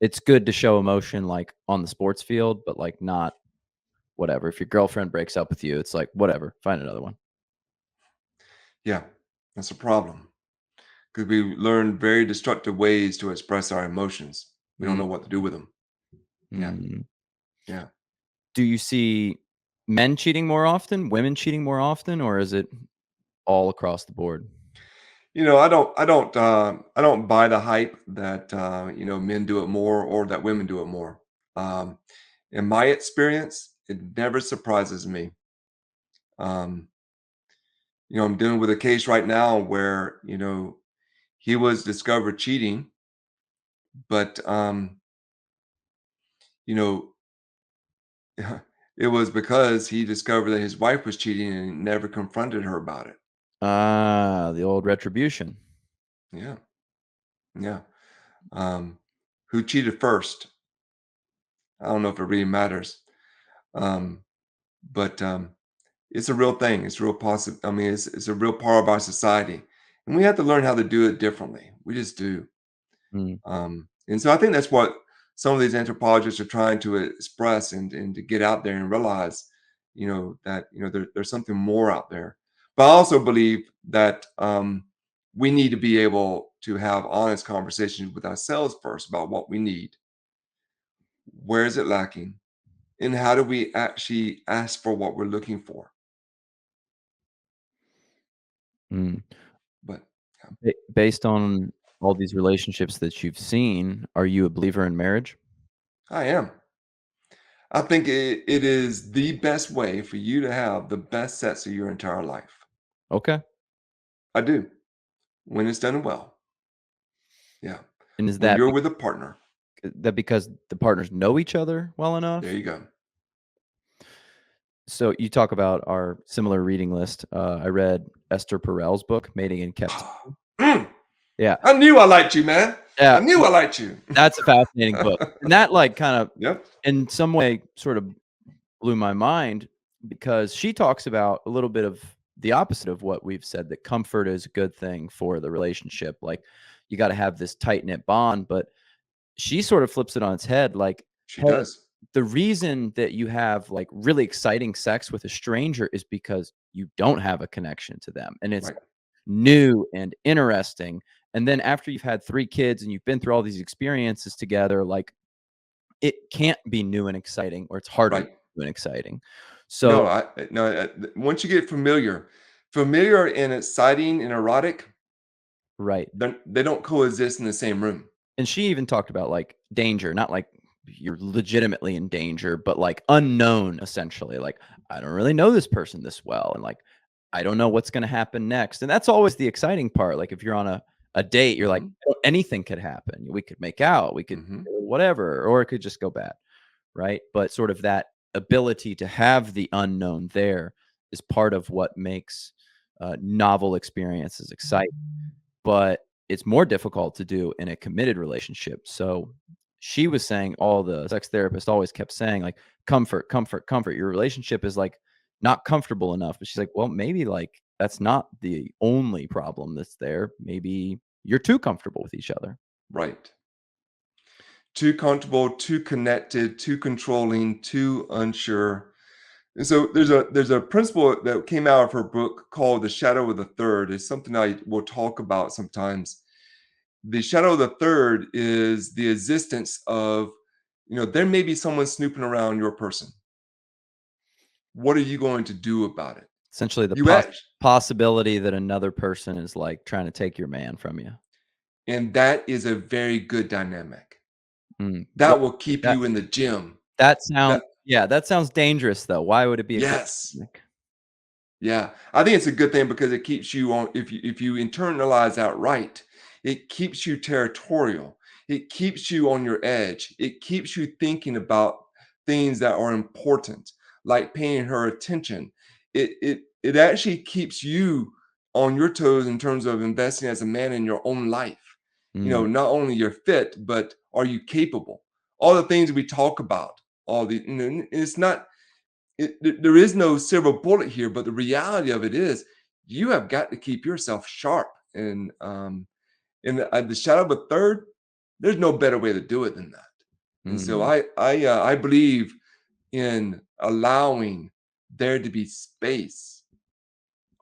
S1: it's good to show emotion, like, on the sports field, but, like, not whatever. If your girlfriend breaks up with you, it's like, "Whatever, find another one."
S2: Yeah, that's a problem because we learn very destructive ways to express our emotions. We don't
S1: Mm,
S2: know what to do with them. Yeah,
S1: mm.
S2: yeah.
S1: Do you see men cheating more often, women cheating more often, or is it all across the board?
S2: I don't buy the hype that men do it more or that women do it more. Um, in my experience, it never surprises me. Um, I'm dealing with a case right now where he was discovered cheating, but you know, it was because he discovered that his wife was cheating and he never confronted her about it.
S1: Ah, the old retribution.
S2: Yeah, yeah. Um, who cheated first? I don't know if it really matters. Um, but it's a real thing. It's real possible. I mean, it's a real part of our society, and we have to learn how to do it differently. We just do.
S1: Mm,
S2: And so I think that's what some of these anthropologists are trying to express and to get out there and realize, that there's something more out there. But I also believe that we need to be able to have honest conversations with ourselves first about what we need, where is it lacking, and how do we actually ask for what we're looking for.
S1: mm.
S2: But yeah,
S1: Based on all these relationships that you've seen, are you a believer in marriage?
S2: I am. I think it is the best way for you to have the best sex of your entire life.
S1: Okay.
S2: I do. When it's done well. Yeah.
S1: And is
S2: When
S1: that
S2: you're with a partner.
S1: because the partners know each other well
S2: There
S1: enough?
S2: you go.
S1: So you talk about our similar reading list. I read Esther Perel's book, Mating in Captivity.
S2: Mm,
S1: Yeah.
S2: I knew I liked you, man. I
S1: Yeah.
S2: knew I liked you.
S1: That's a fascinating book. And that, like, kind of,
S2: Yep.
S1: in some way, sort of blew my mind because she talks about a little bit of the opposite of what we've said, that comfort is a good thing for the relationship. Like, you gotta have this tight-knit bond, but she sort of flips it on its head, like,
S2: She
S1: "Hey,
S2: does.
S1: the reason that you have, like, really exciting sex with a stranger is because you don't have a connection to them, and it's
S2: Right.
S1: new and interesting, and then after you've had 3 kids and you've been through all these experiences together, like, it can't be new and exciting, or it's harder to
S2: Right.
S1: be new and exciting." So
S2: No, no. Once you get familiar and exciting and erotic,
S1: right.
S2: they don't coexist in the same room.
S1: And she even talked about, like, danger, not like you're legitimately in danger, but, like, unknown, essentially, like, I don't really know this person this well, and, like, I don't know what's gonna happen next, and that's always the exciting part. Like, if you're on a date, you're like,
S2: Hmm.
S1: "Oh, anything could happen. We could make out, we could
S2: Hmm.
S1: whatever, or it could just go bad," right? But sort of that ability to have the unknown there is part of what makes, novel experiences exciting, but it's more difficult to do in a committed relationship. So she was saying, all the sex therapist always kept saying, like, comfort, comfort, comfort. Your relationship is, like, not comfortable enough. But she's like, well, maybe, like, that's not the only problem that's there. Maybe you're too comfortable with each other.
S2: Right. Too comfortable, too connected, too controlling, too unsure. And so there's a principle that came out of her book called The Shadow of the Third. It's something I will talk about sometimes. The shadow of the third is the existence of, there may be someone snooping around your person. What are you going to do about it?
S1: Essentially, the
S2: You act
S1: possibility that another person is, like, trying to take your man from you.
S2: and that is a very good dynamic.
S1: What
S2: That will keep
S1: that
S2: you in the gym.
S1: that sounds
S2: That
S1: yeah, that sounds dangerous, though. Why would it be a good
S2: yes.
S1: dynamic?
S2: Yeah, I think it's a good thing because it keeps you on if you internalize that right, it keeps you territorial. It keeps you on your edge. It keeps you thinking about things that are important, like paying her attention. It actually keeps you on your toes in terms of investing as a man in your own life.
S1: Mm,
S2: Not only you're fit, but are you capable? All the things we talk about, all the it's not there is no silver bullet here, but the reality of it is you have got to keep yourself sharp. And in the shadow of a third, there's no better way to do it than that. And so
S1: mm,
S2: I believe in allowing there to be space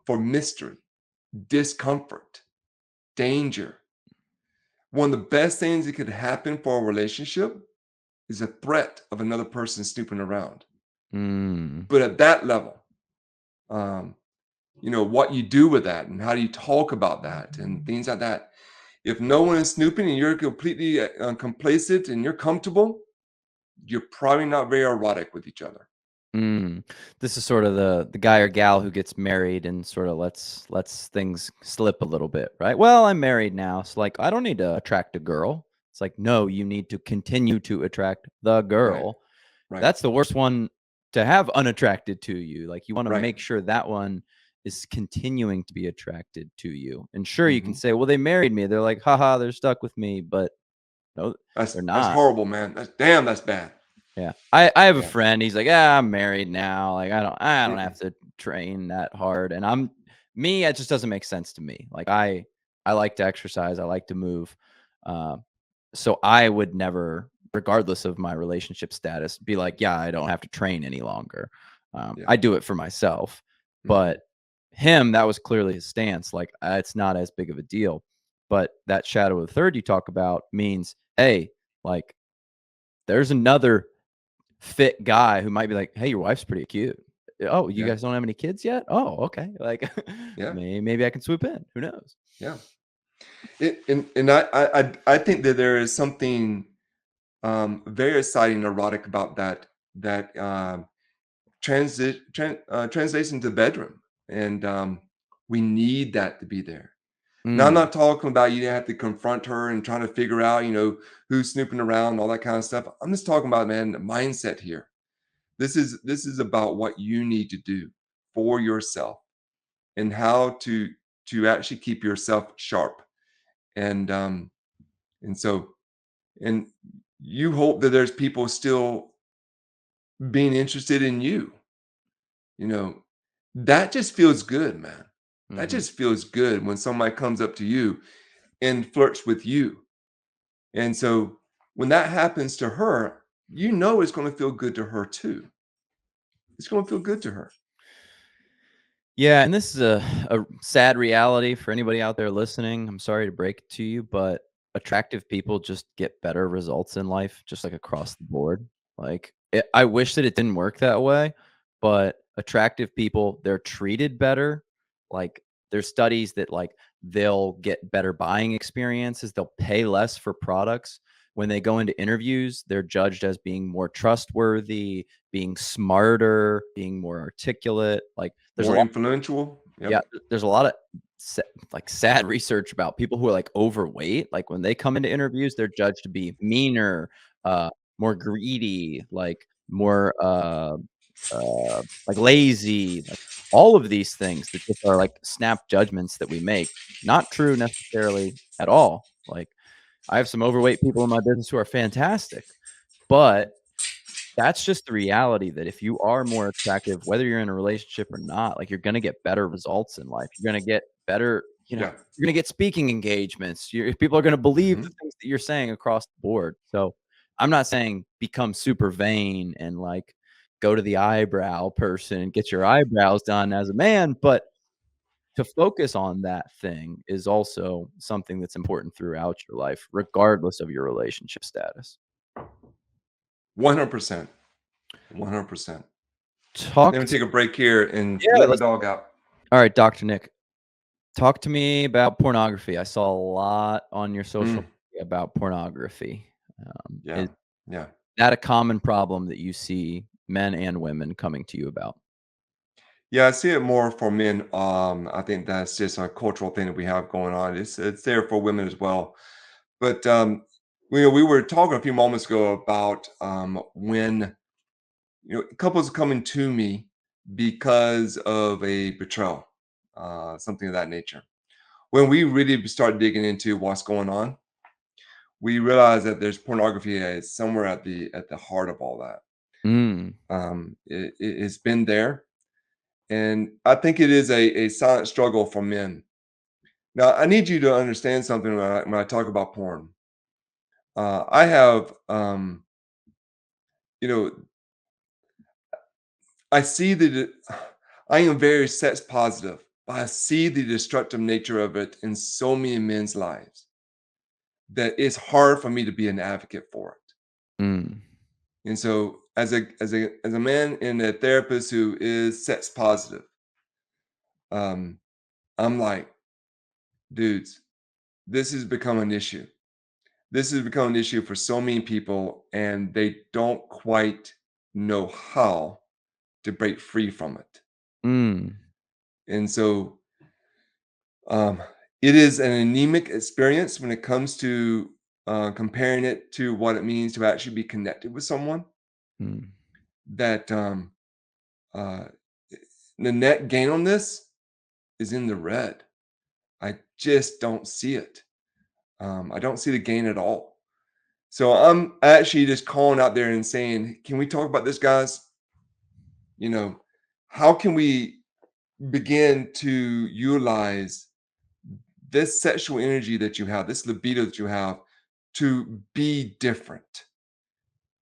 S2: for mystery, discomfort, danger. One of the best things that could happen for a relationship is a threat of another person snooping around.
S1: mm,
S2: But at that level, um, what you do with that and how do you talk about that and things like that. If no one is snooping and you're completely complacent and you're comfortable, you're probably not very erotic with each other.
S1: mm. This is sort of the guy or gal who gets married and sort of lets things slip a little bit, right? "Well, I'm married now, so, like, I don't need to attract a girl." It's like, "No, you need to continue to attract the
S2: Right,
S1: girl."
S2: right,
S1: That's the worst one to have unattracted to you. Like, you wanna
S2: right.
S1: make sure that one is continuing to be attracted to you. And sure, you can
S2: Hmm.
S1: say, "Well, they married me." They're like, "Haha, they're stuck with me," but no,
S2: That's
S1: they're
S2: that's
S1: not.
S2: horrible, man. That's bad.
S1: Yeah. I have a
S2: Yeah.
S1: friend, he's like, "Yeah, I'm married now, like, I don't have
S2: Mm-mm.
S1: to train that hard," and it just doesn't make sense to me. Like, I like to exercise, I like to move, uh, so I would never, regardless of my relationship status, be like, "Yeah, I don't have to train any longer."
S2: Yeah.
S1: I do it for myself,
S2: Hmm.
S1: but him, that was clearly his stance, like, it's not as big of a deal, but that shadow of the third you talk about means, hey, like, there's another fit guy who might be like, "Hey, your wife's pretty cute. Oh, you
S2: Yeah.
S1: guys don't have any kids yet? Oh, okay." Like,
S2: Yeah.
S1: maybe I can swoop in. Who knows?
S2: Yeah. And I think that there is something very exciting and erotic about that translates into the bedroom, and we need that to be there. Now, I'm
S1: Mm,
S2: not talking about you have to confront her and trying to figure out, who's snooping around, all that kind of stuff. I'm just talking about, man, the mindset here. This is about what you need to do for yourself and how to actually keep yourself sharp. And and so and you hope that there's people still being interested in you. You know, that just feels good, man. That
S1: mhm.
S2: just feels good when somebody comes up to you and flirts with you. And so when that happens to her, it's going to feel good to her too. It's going to feel good to her.
S1: Yeah, and this is a sad reality for anybody out there listening. I'm sorry to break it to you, but attractive people just get better results in life, just like across the board. Like, I wish that it didn't work that way, but attractive people, they're treated better. Like, there's studies that like they'll get better buying experiences, they'll pay less for products. When they go into interviews, they're judged as being more trustworthy, being smarter, being more articulate. Like, there's a
S2: More
S1: lot
S2: influential.
S1: yeah,
S2: Yep.
S1: there's a lot of sa like, sad research about people who are, like, overweight. Like, when they come into interviews, they're judged to be meaner, more greedy, like, more, like, lazy, like, all of these things that just are, like, snap judgments that we make. Not true necessarily at all. Like, I have some overweight people in my business who are fantastic, but that's just the reality that if you are more attractive, whether you're in a relationship or not, like, you're gonna get better results in life. You're gonna get better,
S2: Yeah.
S1: you're gonna get speaking engagements. People are gonna believe the
S2: Hmm.
S1: things that you're saying across the board. So, I'm not saying become super vain and, like, go to the eyebrow person and get your eyebrows done as a man, but to focus on that thing is also something that's important throughout your life, regardless of your relationship status.
S2: 100%. 100%. Let
S1: Talk
S2: me
S1: to
S2: take a break here and
S1: Yeah,
S2: let my
S1: let's
S2: dog out.
S1: Alright, Doctor Nick. Talk to me about pornography. I saw a lot on your social
S2: Mm,
S1: media about pornography.
S2: yeah,
S1: Is
S2: yeah.
S1: that a common problem that you see men and women coming to you about?
S2: Yeah, I see it more for men. I think that's just a cultural thing that we have going on. It's there for women as well. But we were talking a few moments ago about when couples coming to me because of a betrayal, something of that nature. When we really start digging into what's going on, we realize that there's pornography is somewhere at the heart of all that.
S1: Mm,
S2: It's been there, and I think it is a silent struggle for men. Now, I need you to understand something when I talk about porn. I have, you know, I see I am very sex positive, but I see the destructive nature of it in so many men's lives that it's hard for me to be an advocate for it.
S1: mm,
S2: And so, as a man and a therapist who is sex positive, um, I'm like, dudes, this has become an issue. This has become an issue for so many people, and they don't quite know how to break free from it.
S1: mm,
S2: And so, um, it is an anemic experience when it comes to comparing it to what it means to actually be connected with someone.
S1: mm,
S2: That uh, the net gain on this is in the red. I just don't see it. I don't see the gain at all. So I'm actually just calling out there and saying, can we talk about this, guys? You know, how can we begin to utilize this sexual energy that you have, this libido that you have, to be different,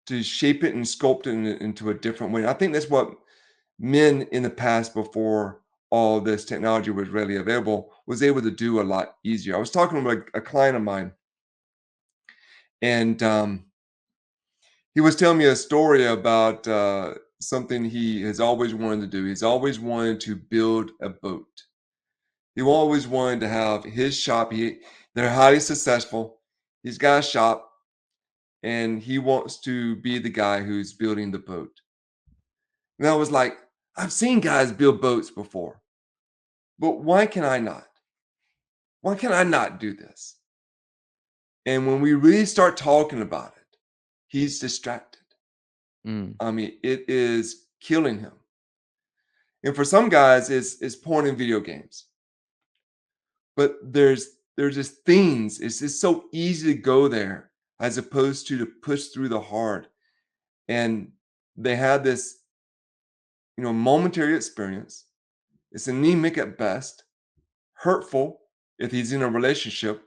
S2: to shape it and sculpt it into a different way? I think that's what men in the past, before all this technology was readily available, was able to do a lot easier. I was talking with a client of mine, and he was telling me a story about something he has always wanted to do. He's always wanted to build a boat. He always wanted to have his shop. They're highly successful. He's got a shop, and he wants to be the guy who's building the boat. And I was like, I've seen guys build boats before, but why can I not? Why can I not do this? And when we really start talking about it, he's distracted.
S1: mm,
S2: I mean, it is killing him. And for some guys, it's porn and video games. But there's just things. It's just so easy to go there as opposed to push through the hard. And they had this, momentary experience. It's anemic at best, hurtful if he's in a relationship.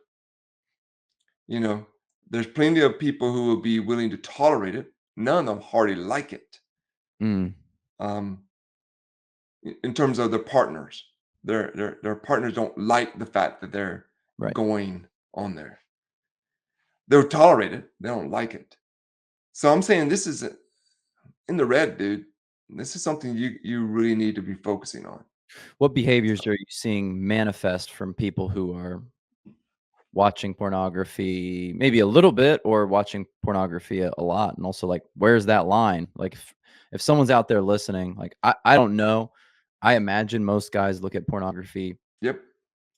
S2: You know, there's plenty of people who will be willing to tolerate it. None of them hardly like it.
S1: mm,
S2: Um, in terms of their partners, their partners don't like the fact that they're
S1: right.
S2: going on there. They'll tolerate it. They don't like it. So I'm saying this is in the red, dude. This is something you really need to be focusing on.
S1: What behaviors
S2: So,
S1: are you seeing manifest from people who are watching pornography, maybe a little bit, or watching pornography a lot? And also, like, where's that line? Like, if someone's out there listening, like, I don't know. I imagine most guys look at pornography
S2: yep.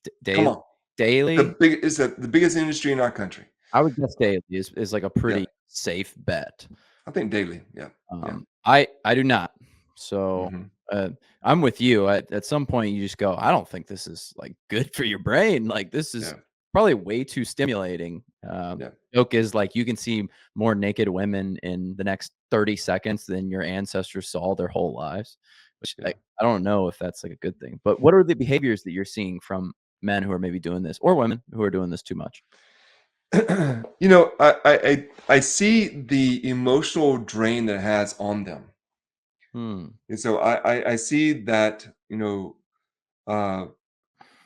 S2: Come
S1: daily.
S2: on.
S1: Daily,
S2: The biggest industry in our country.
S1: I would guess daily is like a
S2: Yeah.
S1: pretty safe bet.
S2: I think daily. Yeah. Yeah.
S1: I do not. So,
S2: Hmm.
S1: uh, I'm with you. At some point, you just go, "I don't think this is, like, good for your brain." Like, this is
S2: Yeah.
S1: probably way too stimulating.
S2: Yeah.
S1: Joke is, like, you can see more naked women in the next 30 seconds than your ancestors saw their whole lives, which,
S2: Yeah.
S1: like, I don't know if that's, like, a good thing. But what are the behaviors that you're seeing from men who are maybe doing this, or women who are doing this too much?
S2: I see the emotional drain that it has on them.
S1: Hmm.
S2: And so I see that, uh,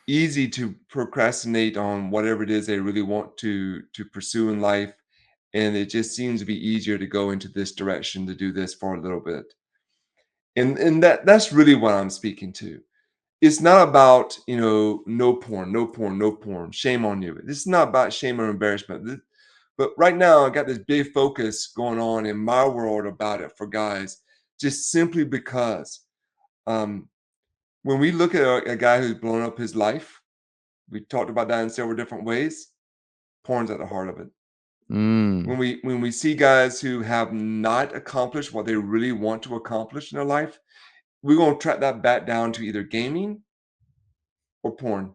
S2: easy to procrastinate on whatever it is they really want to pursue in life. And it just seems to be easier to go into this direction to do this for a little bit. And that's really what I'm speaking to. it's not about, no porn, no porn, no porn. Shame on you. This is not about shame or embarrassment. But right now, I got this big focus going on in my world about it for guys, just simply because um, when we look at a guy who's blown up his life, we talked about that in several different ways. Porn's at the heart of it.
S1: Mm,
S2: When we see guys who have not accomplished what they really want to accomplish in their life, we're gonna track that back down to either gaming or porn.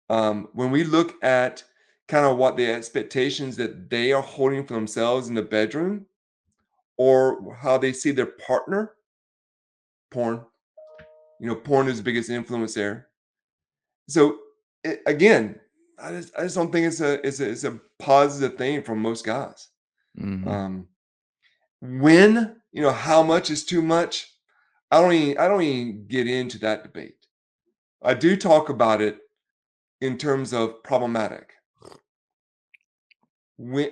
S2: When we look at kind of what the expectations that they are holding for themselves in the bedroom or how they see their partner, porn. Porn is the biggest influence there. So again, I just don't think it's a positive thing for most guys.
S1: mhm.
S2: Um, how much is too much? I don't even get into that debate. I do talk about it in terms of problematic.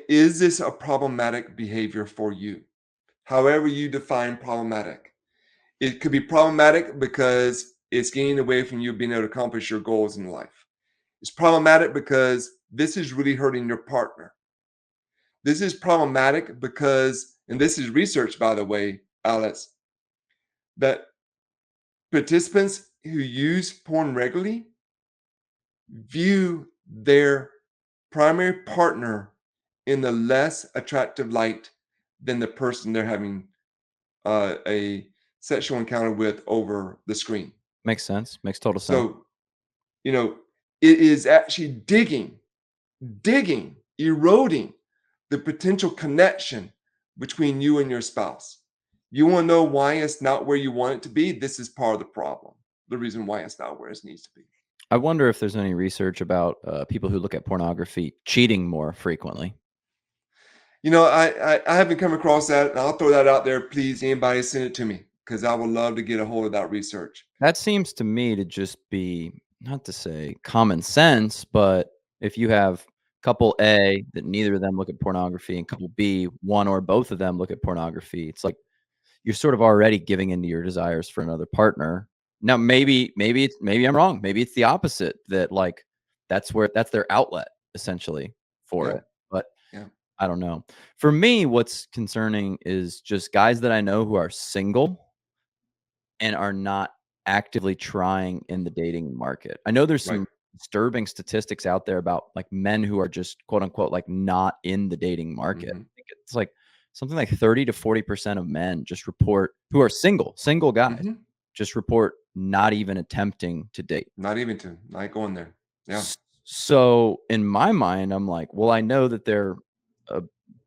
S2: Is this a problematic behavior for you? However you define problematic. It could be problematic because it's getting away from you being able to accomplish your goals in life. It's problematic because this is really hurting your partner. This is problematic because, and this is research, by the way, Alex, that participants who use porn regularly view their primary partner in the less attractive light than the person they're having a sexual encounter with over the screen.
S1: Makes sense, makes total sense.
S2: So, you know, it is actually digging, eroding the potential connection between you and your spouse. You want to know why it's not where you want it to be? This is part of the problem. The reason why it's not where it needs to be.
S1: I wonder if there's any research about, people who look at pornography cheating more frequently.
S2: I haven't come across that, and I'll throw that out there. Please, anybody send it to me because I would love to get a hold of that research.
S1: That seems to me to just be, not to say common sense, but if you have couple A that neither of them look at pornography and couple B, one or both of them look at pornography, it's like you're sort of already giving into your desires for another partner. Now, maybe I'm wrong. Maybe it's the opposite that like that's their outlet essentially for
S2: Yeah,
S1: it. But
S2: yeah,
S1: I don't know. For me, what's concerning is just guys that I know who are single and are not actively trying in the dating market. I know there's
S2: right.
S1: some disturbing statistics out there about, like, men who are just, quote, unquote, like, "not in the dating market."
S2: Hmm.
S1: I think it's, like, something like 30 to 40% of men just report who are single guys,
S2: Hmm.
S1: just report not even attempting to date.
S2: Not even to, not going there. Yeah.
S1: So in my mind, I'm like, well, I know that they're a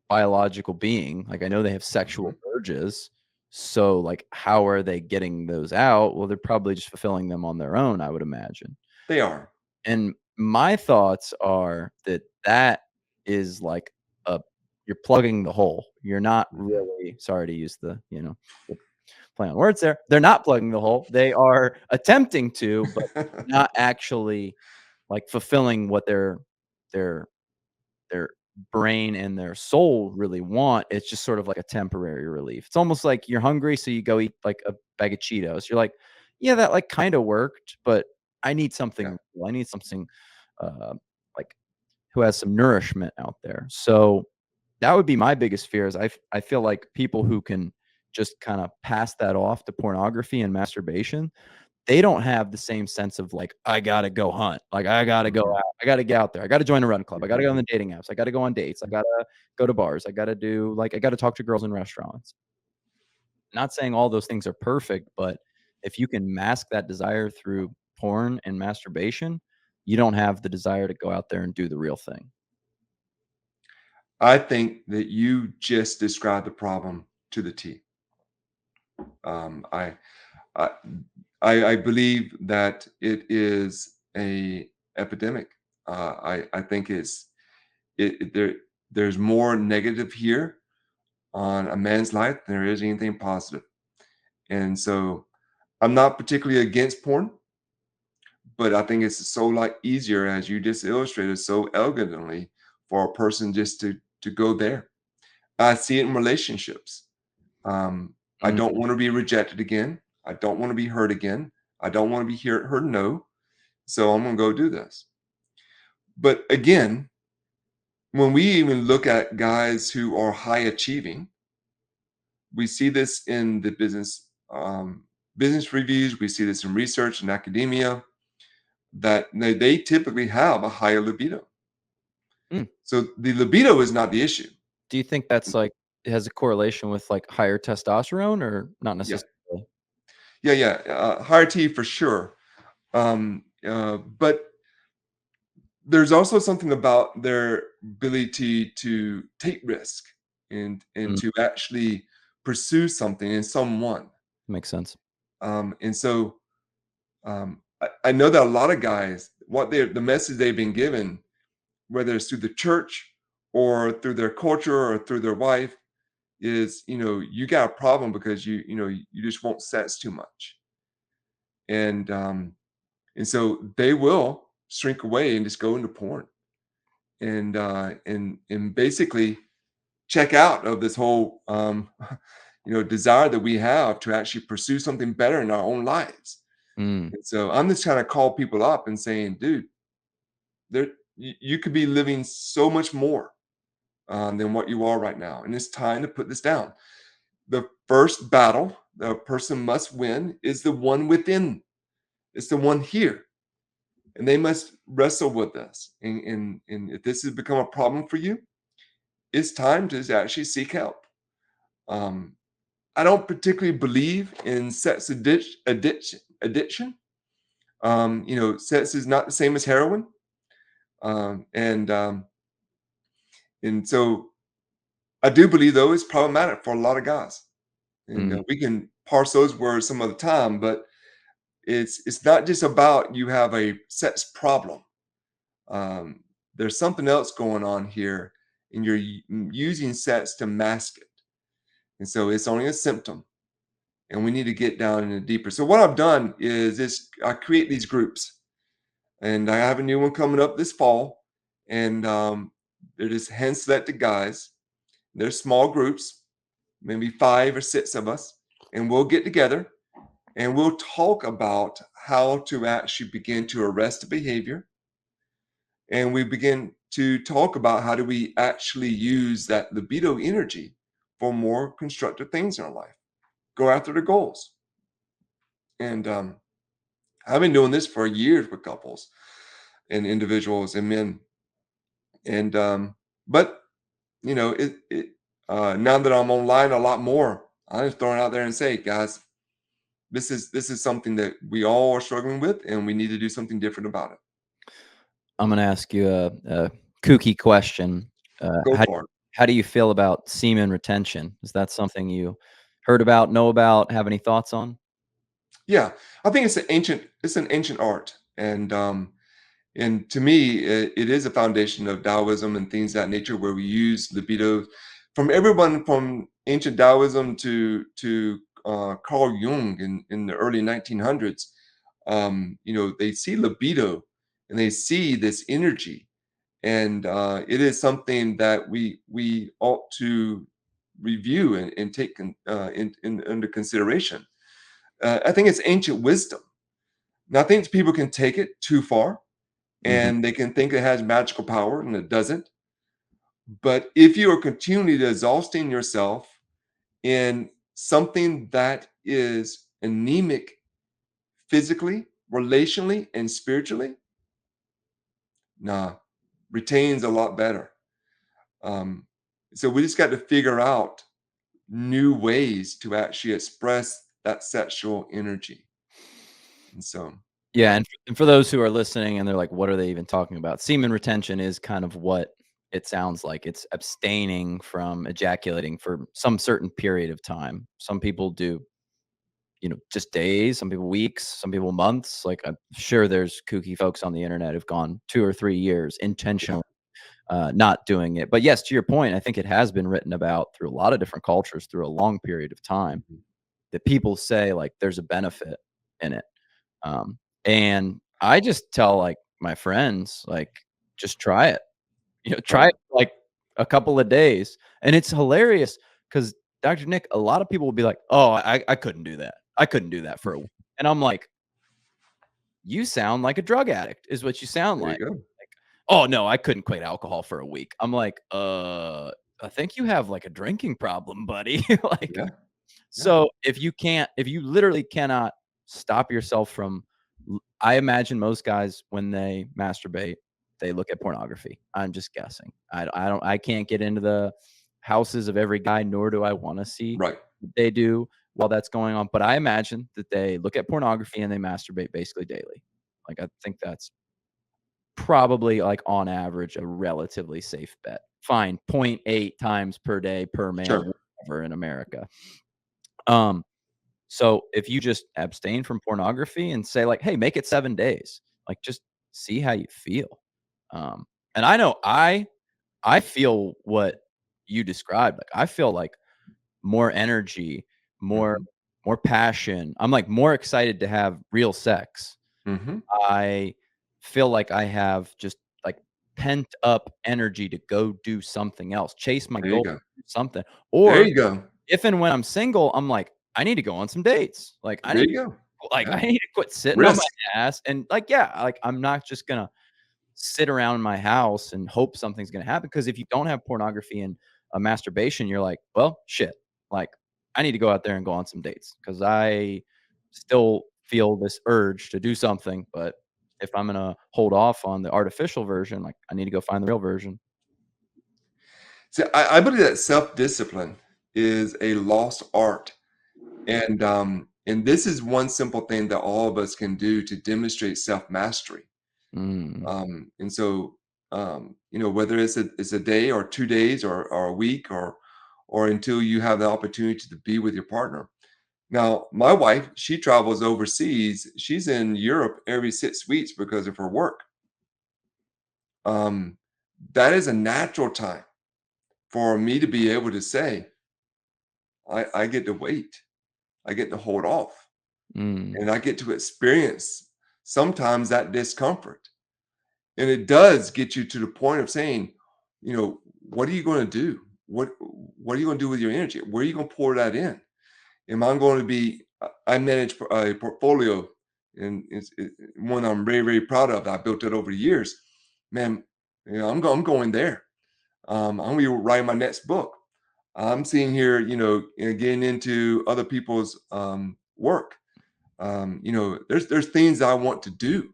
S1: biological being. Like I know they have
S2: Hmm.
S1: sexual urges. So like how are they getting those out? Well, they're probably just fulfilling them on their own, I would imagine.
S2: They are.
S1: And my thoughts are that that is like a you're plugging the hole. You're not
S2: Hmm.
S1: really, sorry to use the play on words there. They're not plugging the hole. They are attempting to, but not actually like fulfilling what their their brain and their soul really want. It's just sort of like a temporary relief. It's almost like you're hungry, so you go eat like a bag of Cheetos. You're like, yeah, that like kind of worked, but I need
S2: Yeah.
S1: something. I need something uh, like who has some nourishment out there. So that would be my biggest fear. Is I feel like people who can just kind of pass that off to pornography and masturbation, they don't have the same sense of like, I gotta go hunt. Like, I gotta go
S2: Hmm.
S1: out. I gotta get out there. I gotta join a run club. I gotta
S2: Hmm.
S1: go on the dating apps. I gotta go on dates. I gotta go to bars. I gotta talk to girls in restaurants. Not saying all those things are perfect, but if you can mask that desire through porn and masturbation, you don't have the desire to go out there and do the real thing.
S2: I think that you just described the problem to the T. Um, I, I, I believe that it is a epidemic. I think there's more negative here on a man's life than there is anything positive. And so I'm not particularly against porn, but I think it's so like easier, as you just illustrated so elegantly, for a person just to go there. I see it in relationships. I
S1: Mm,
S2: don't want to be rejected again. I don't want to be hurt again. I don't want to be heard no, so I'm gonna go do this. But again, when we even look at guys who are high achieving, we see this in the business reviews. We see this in research and academia that they typically have a higher libido.
S1: Mm.
S2: So the libido is not the issue.
S1: Do you think that's, like, it has a correlation with, like, higher testosterone or not
S2: Yeah,
S1: necessarily?
S2: yeah. Higher T for sure. But there's also something about their ability to take risk and
S1: Mm,
S2: to actually pursue something in someone.
S1: makes sense.
S2: And so I know that a lot of guys, the message they've been given, whether it's through the church or through their culture or through their wife, is you got a problem because you just won't sex too much, and so they will shrink away and just go into porn and basically check out of this whole desire that we have to actually pursue something better in our own lives.
S1: Mm,
S2: And so I'm just trying to call people up and saying, dude, there you could be living so much more than what you are right now, and it's time to put this down. The first battle the person must win is the one within. It's the one here, and they must wrestle with this. And if this has become a problem for you, it's time to actually seek help. Um, I don't particularly believe in sex addiction. Sex is not the same as heroin, um, and um, and so I do believe though it's problematic for a lot of guys, and
S1: mm,
S2: we can parse those words some other time. But it's not just about you have a sex problem. Um, there's something else going on here, and you're using sex to mask it, and so it's only a symptom. And we need to get down into deeper. So what I've done is this: I create these groups, and I have a new one coming up this fall, and they're just hand-selected guys. They're small groups, maybe 5 or 6 of us, and we'll get together and we'll talk about how to actually begin to arrest the behavior, and we begin to talk about how do we actually use that libido energy for more constructive things in our life, go after the goals. And I've been doing this for years with couples and individuals and men. And but now that I'm online a lot more, I'm just throwing it out there and say, guys, this is something that we all are struggling with, and we need to do something different about it.
S1: I'm gonna ask you a kooky question. Uh,
S2: Go
S1: how
S2: for it.
S1: how do you feel about semen retention? Is that something you heard about, know about, have any thoughts on?
S2: Yeah, I think it's an ancient art, and to me, it is a foundation of Taoism and things of that nature, where we use libido from everyone from ancient Taoism to Carl Jung in the early 1900s. They see libido and they see this energy, and it is something that we ought to review and take under consideration. I think it's ancient wisdom. Now, I think people can take it too far
S1: Mhm.
S2: and they can think it has magical power and it doesn't. But if you are continually exhausting yourself in something that is anemic physically, relationally, and spiritually, nah, retains a lot better. Um, so we just got to figure out new ways to actually express that sexual energy. And so,
S1: Yeah, and for those who are listening and they're like, "What are they even talking about?" Semen retention is kind of what it sounds like. It's abstaining from ejaculating for some certain period of time. Some people do, just days, some people weeks, some people months. Like, I'm sure there's kooky folks on the internet who've gone 2 or 3 years
S2: yeah.
S1: intentionally, not doing it. But yes, to your point, I think it has been written about through a lot of different cultures through a long period of time
S2: Mhm.
S1: that people say, like, there's a benefit in it. And I just tell, like, my friends, like, "Just try it." Try
S2: Right.
S1: it, like, a couple of days, and it's hilarious because Dr. Nick, a lot of people will be like, "Oh, I couldn't do that. I couldn't do that for a week." And I'm like, "You sound like a drug addict," is what you sound
S2: There you
S1: like.
S2: go.
S1: "Oh, no, I couldn't quit alcohol for a week." I'm like, I think you have, like, a drinking problem, buddy." Like,
S2: Yeah, yeah,
S1: so if you literally cannot stop yourself from I imagine most guys when they masturbate, they look at pornography. I'm just guessing. I can't get into the houses of every guy, nor do I wanna see
S2: right.
S1: what they do while that's going on, but I imagine that they look at pornography and they masturbate basically daily. Like, I think that's probably, like, on average, a relatively safe bet. Fine, 0.8 times per day per male,
S2: Sure.
S1: whatever in America. Um, so if you just abstain from pornography and say like, "Hey, make it 7 days." Like, just see how you feel. And I know I feel what you described. Like, I feel like more energy, more
S2: Mhm,
S1: more passion. I'm, like, more excited to have real sex.
S2: mhm.
S1: I feel like I have just, like, pent up energy to go do something else, chase my
S2: There you
S1: goal,
S2: go.
S1: do something.
S2: There
S1: Or
S2: you go.
S1: if and when I'm single, I'm like, "I need to go on some dates."
S2: There you go.
S1: I
S2: Yeah.
S1: need to quit sitting on my
S2: Risk.
S1: ass and, like, yeah, like, I'm not just gonna sit around in my house and hope something's gonna happen. Because if you don't have pornography and, masturbation, you're like, "Well, shit, like, I need to go out there and go on some dates because I still feel this urge to do something, but if I'm gonna hold off on the artificial version, like, I need to go find the real version."
S2: See, I believe that self-discipline is a lost art, and this is one simple thing that all of us can do to demonstrate self-mastery.
S1: Mm,
S2: And so, whether it's a day or 2 days or a week or until you have the opportunity to be with your partner. Now, my wife, she travels overseas. She's in Europe every 6 weeks because of her work. Um, that is a natural time for me to be able to say, I get to wait. I get to hold off,
S1: mm,
S2: and I get to experience sometimes that discomfort. And it does get you to the point of saying, what are you going to do? What are you going to do with your energy? Where are you going to pour that in? Am I going to be? I manage a portfolio, and it's one I'm very very proud of. I built it over the years. Man, I'm going there. I'm going to write my next book. I'm seeing here, getting into other people's work. There's things I want to do,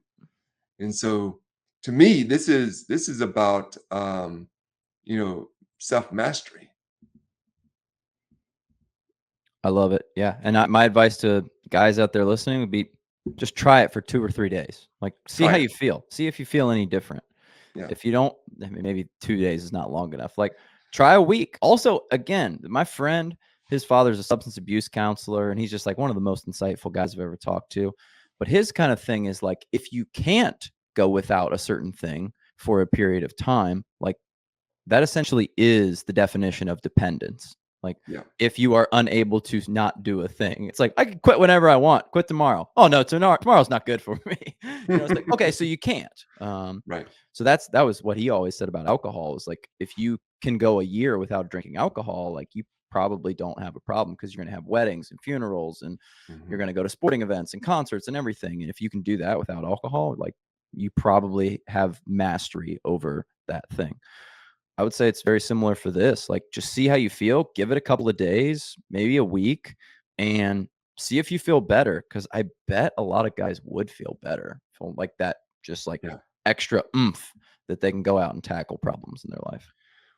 S2: and so to me, this is about you know self mastery.
S1: I love it, yeah, and my advice to guys out there listening would be just try it for 2 or 3 days, like, see
S2: Try
S1: how
S2: it.
S1: you feel, see if you feel any different.
S2: Yeah,
S1: If you don't, I mean, maybe 2 days is not long enough, like, try a week. Also, again, my friend, his father's a substance abuse counselor, and he's just, like, one of the most insightful guys I've ever talked to, but his kinda thing is, like, if you can't go without a certain thing for a period of time, like, that essentially is the definition of dependence. Like,
S2: yeah.
S1: if you are unable to not do a thing, it's like, "I can quit whenever I want, quit tomorrow." "Oh, no, tomorrow's not good for me." It's like, "Okay, so you can't."
S2: Right.
S1: So that was what he always said about alcohol is, like, if you can go a year without drinking alcohol, like, you probably don't have a problem because 'cause you're gonna have weddings and funerals, and you're
S2: Hmm.
S1: gonna go to sporting events and concerts and everything, and if you can do that without alcohol, like, you probably have mastery over that thing. I would say it's very similar for this. Like, just see how you feel, give it a couple of days, maybe a week, and see if you feel better. Cause I bet a lot of guys would feel better. Feel like that, just like
S2: Yeah.
S1: extra oomph that they can go out and tackle problems in their life.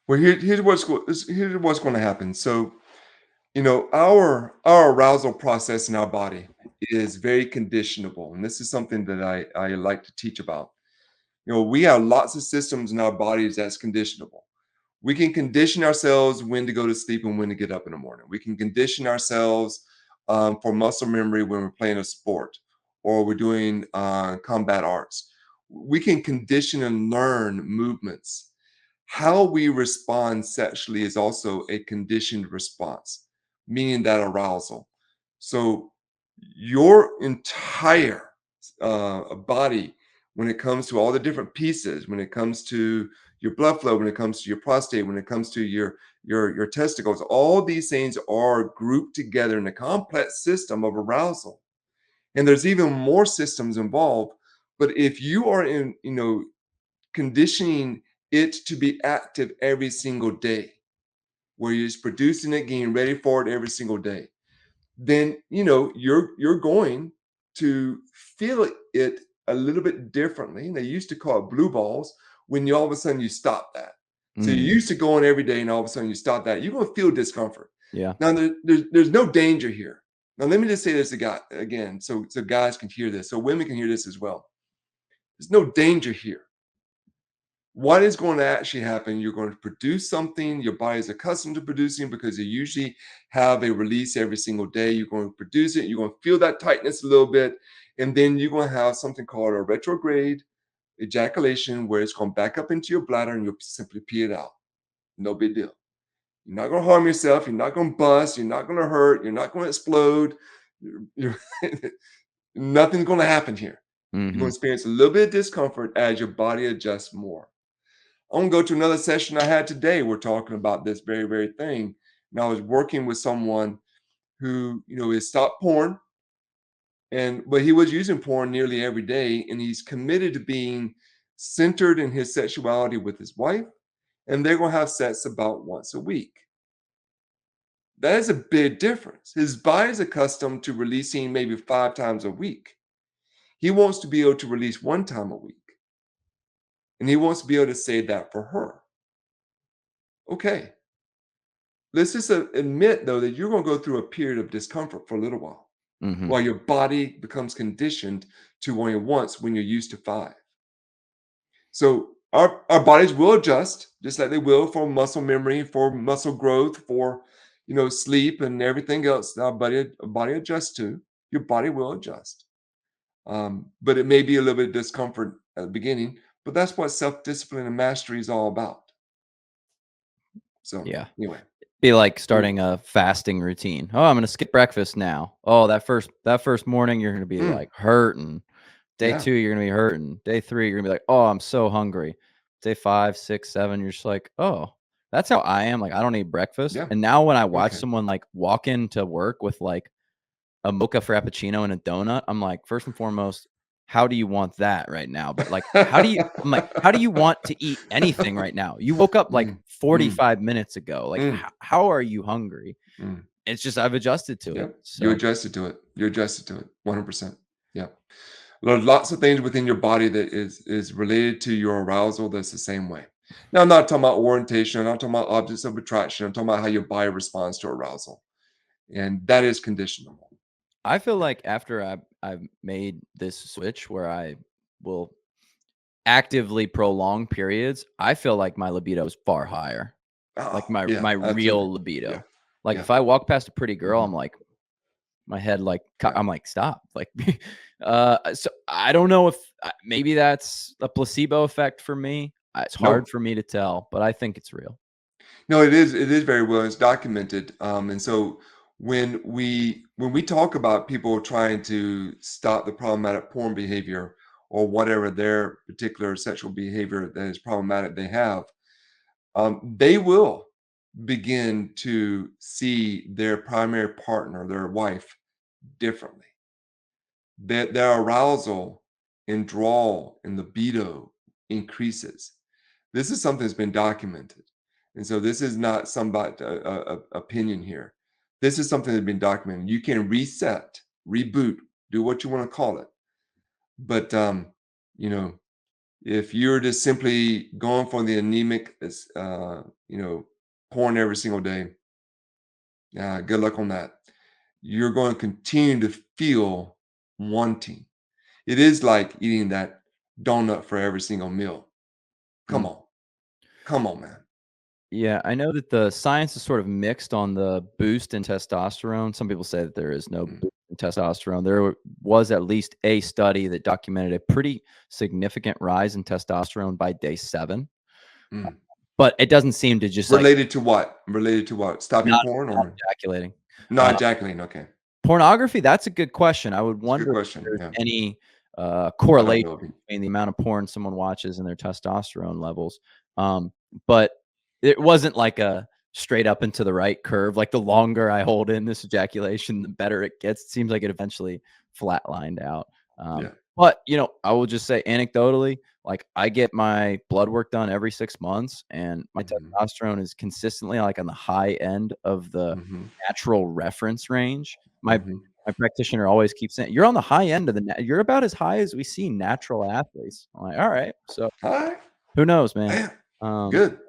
S2: Well, here's what's going to happen. So, our arousal process in our body is very conditionable, and this is something that I like to teach about. We have lots of systems in our bodies that's conditionable. We can condition ourselves when to go to sleep and when to get up in the morning. We can condition ourselves for muscle memory when we're playing a sport or we're doing combat arts. We can condition and learn movements. How we respond sexually is also a conditioned response, meaning that arousal. So, your entire body, when it comes to all the different pieces, when it comes to your blood flow, when it comes to your prostate, when it comes to your testicles, all these things are grouped together in a complex system of arousal. And there's even more systems involved But if you are in, conditioning it to be active every single day, where you're just producing it, getting ready for it every single day, then you're going to feel it a little bit differently. And they used to call it blue balls when you all of a sudden you stop that. So you're
S1: Mm,
S2: used to going every day, and all of a sudden you stop that. You're going to feel discomfort.
S1: yeah.
S2: Now there's no danger here. Now let me just say this again, so guys can hear this, so women can hear this as well. There's no danger here. What is going to actually happen? You're going to produce something your body is accustomed to producing because you usually have a release every single day. You're going to produce it. You're going to feel that tightness a little bit. And then you're going to have something called a retrograde ejaculation where it's going back up into your bladder and you'll simply pee it out. No big deal. You're not going to harm yourself. You're not going to bust. You're not going to hurt. You're not going to explode. Nothing's going to happen here. You're going
S1: Mhm.
S2: to experience a little bit of discomfort as your body adjusts more. I'm gonna go to another session I had today. We're talking about this very, very thing. And I was working with someone who, has stopped porn, but he was using porn nearly every day, and he's committed to being centered in his sexuality with his wife, and they're gonna have sex about once a week. That is a big difference. His body's accustomed to releasing maybe 5 times a week. He wants to be able to release 1 time a week, and he wants to be able to say that for her. Okay, let's just admit, though, that you're going to go through a period of discomfort for a little
S1: Mhm.
S2: while your body becomes conditioned to only once when you're used to 5. So our bodies will adjust, just like they will for muscle memory, for muscle growth, for sleep and everything else. Our body adjusts to. Your body will adjust, but it may be a little bit of discomfort at the beginning. But that's what self discipline and mastery is all about. So
S1: Yeah.
S2: anyway,
S1: Be like
S2: there you
S1: starting a fasting routine. "Oh, I'm gonna skip breakfast now." Oh, that first morning, you're gonna be,
S2: go.
S1: like, hurting. Day
S2: Yeah,
S1: 2, you're gonna be hurting. Day 3, you're gonna be like, "Oh, I'm so hungry." Day 5, 6, 7, you're just like, "Oh, that's how I am." Like, I don't eat breakfast.
S2: yeah.
S1: And now when I watch
S2: Okay.
S1: someone, like, walk into work with, like, a mocha frappuccino and a donut, I'm like, first and foremost, how do you want that right now? But, like, how do you want to eat anything right now? You woke up, like,
S2: Mm, mm,
S1: 45 minutes ago. Like,
S2: mm,
S1: how are you hungry?
S2: mm.
S1: It's just I've adjusted to it.
S2: Yep. You
S1: So,
S2: adjusted to it. You adjusted to it. 100%. Yeah. There's lots of things within your body that is related to your arousal that's the same way. Now, I'm not talking about orientation. I'm not talking about objects of attraction. I'm talking about how your body responds to arousal, and that is conditionable.
S1: I feel
S2: Yeah.
S1: like after I've made this switch where I will actively prolong periods, I feel like my libido is far higher.
S2: Oh,
S1: Like my
S2: yeah.
S1: my
S2: Absolutely.
S1: real
S2: Yeah.
S1: libido. Like
S2: Yeah.
S1: if I walk past a pretty girl,
S2: Hmm.
S1: I'm like my head like
S2: Yeah.
S1: I'm like stop. Like so I don't know if maybe that's a placebo effect for me. It's hard
S2: No.
S1: for me to tell, but I think it's real.
S2: No, it is. It is very well. It's documented. And so when we talk about people trying to stop the problematic porn behavior or whatever their particular sexual behavior that is problematic they have, they will begin to see their primary partner, their wife, differently. Their arousal and draw and libido increases. This is something that's been documented. And so this is not somebody opinion here. This is something that's been documented. You can reset, reboot, do what you want to call it. But you know, if you're just simply going for the anemic, porn every single day, good luck on that. You're going to continue to feel wanting. It is like eating that donut for every single meal. Come
S1: Mm.
S2: on. Come on, man.
S1: Yeah, I know that the science is sort of mixed on the boost in testosterone. Some people say that there is no
S2: Mm,
S1: boost in testosterone. There was at least a study that documented a pretty significant rise in testosterone by day 7,
S2: mm.
S1: but it doesn't seem to just, like,
S2: Related to what? Related to what? Stopping
S1: not
S2: porn
S1: not
S2: or
S1: ejaculating.
S2: not ejaculating? Okay.
S1: Pornography, that's a good question. I would
S2: It's a good
S1: wonder if
S2: question.
S1: there's
S2: Yeah.
S1: any,
S2: I don't
S1: correlation
S2: know.
S1: between the amount of porn someone watches and their testosterone levels, but it wasn't like a straight up and to the right curve, like, the longer I hold in this ejaculation, the better it gets. It seems like it eventually flatlined out,
S2: Yeah.
S1: But, I will just say anecdotally, like, I get my blood work done every 6 months, and my
S2: Mhm,
S1: testosterone is consistently, like, on the high end of the
S2: mhm,
S1: natural reference range. My
S2: mhm.
S1: my practitioner always keeps saying, "You're on the high end of the you're about as high as we see natural athletes." I'm like, "Alright." So,
S2: Alright,
S1: who knows, man?
S2: man,
S1: Um,
S2: good.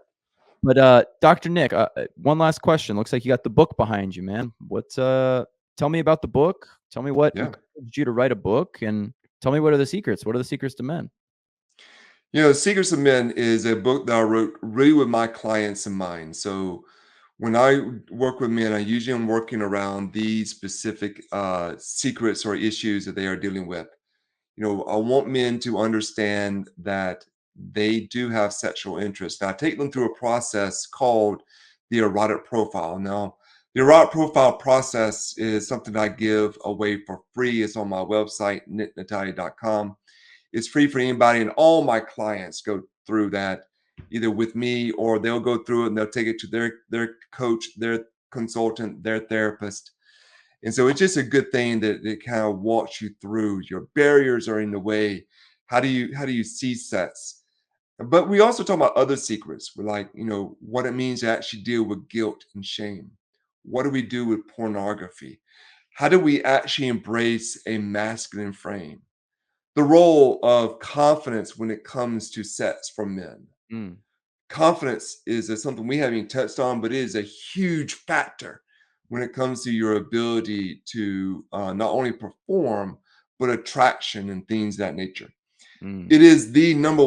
S1: but, Doctor Nick, one last question. Looks like you got the book behind you, man. Tell me about the book. Tell me what
S2: Yeah.
S1: encouraged you to write a book, and tell me what are the secrets. What are the secrets to men?
S2: Secrets of Men is a book that I wrote really with my clients in mind. So when I work with men, I usually am working around these specific secrets or issues that they are dealing with. I want men to understand that they do have sexual interest. Now, I take them through a process called the erotic profile. Now, the erotic profile process is something I give away for free. It's on my website, Natale.com. It's free for anybody, and all my clients go through that either with me or they'll go through it and they'll take it to their coach, their consultant, their therapist. And so it's just a good thing that it kind of walks you through. Your barriers are in the way. How do you see sex? But we also talk about other secrets. We're like, what it means to actually deal with guilt and shame. What do we do with pornography? How do we actually embrace a masculine frame? The role of confidence when it comes to sex for men.
S1: Mm,
S2: Confidence is something we haven't even touched on, but it is a huge factor when it comes to your ability to not only perform, but attraction and things of that nature.
S1: mm,
S2: It is the number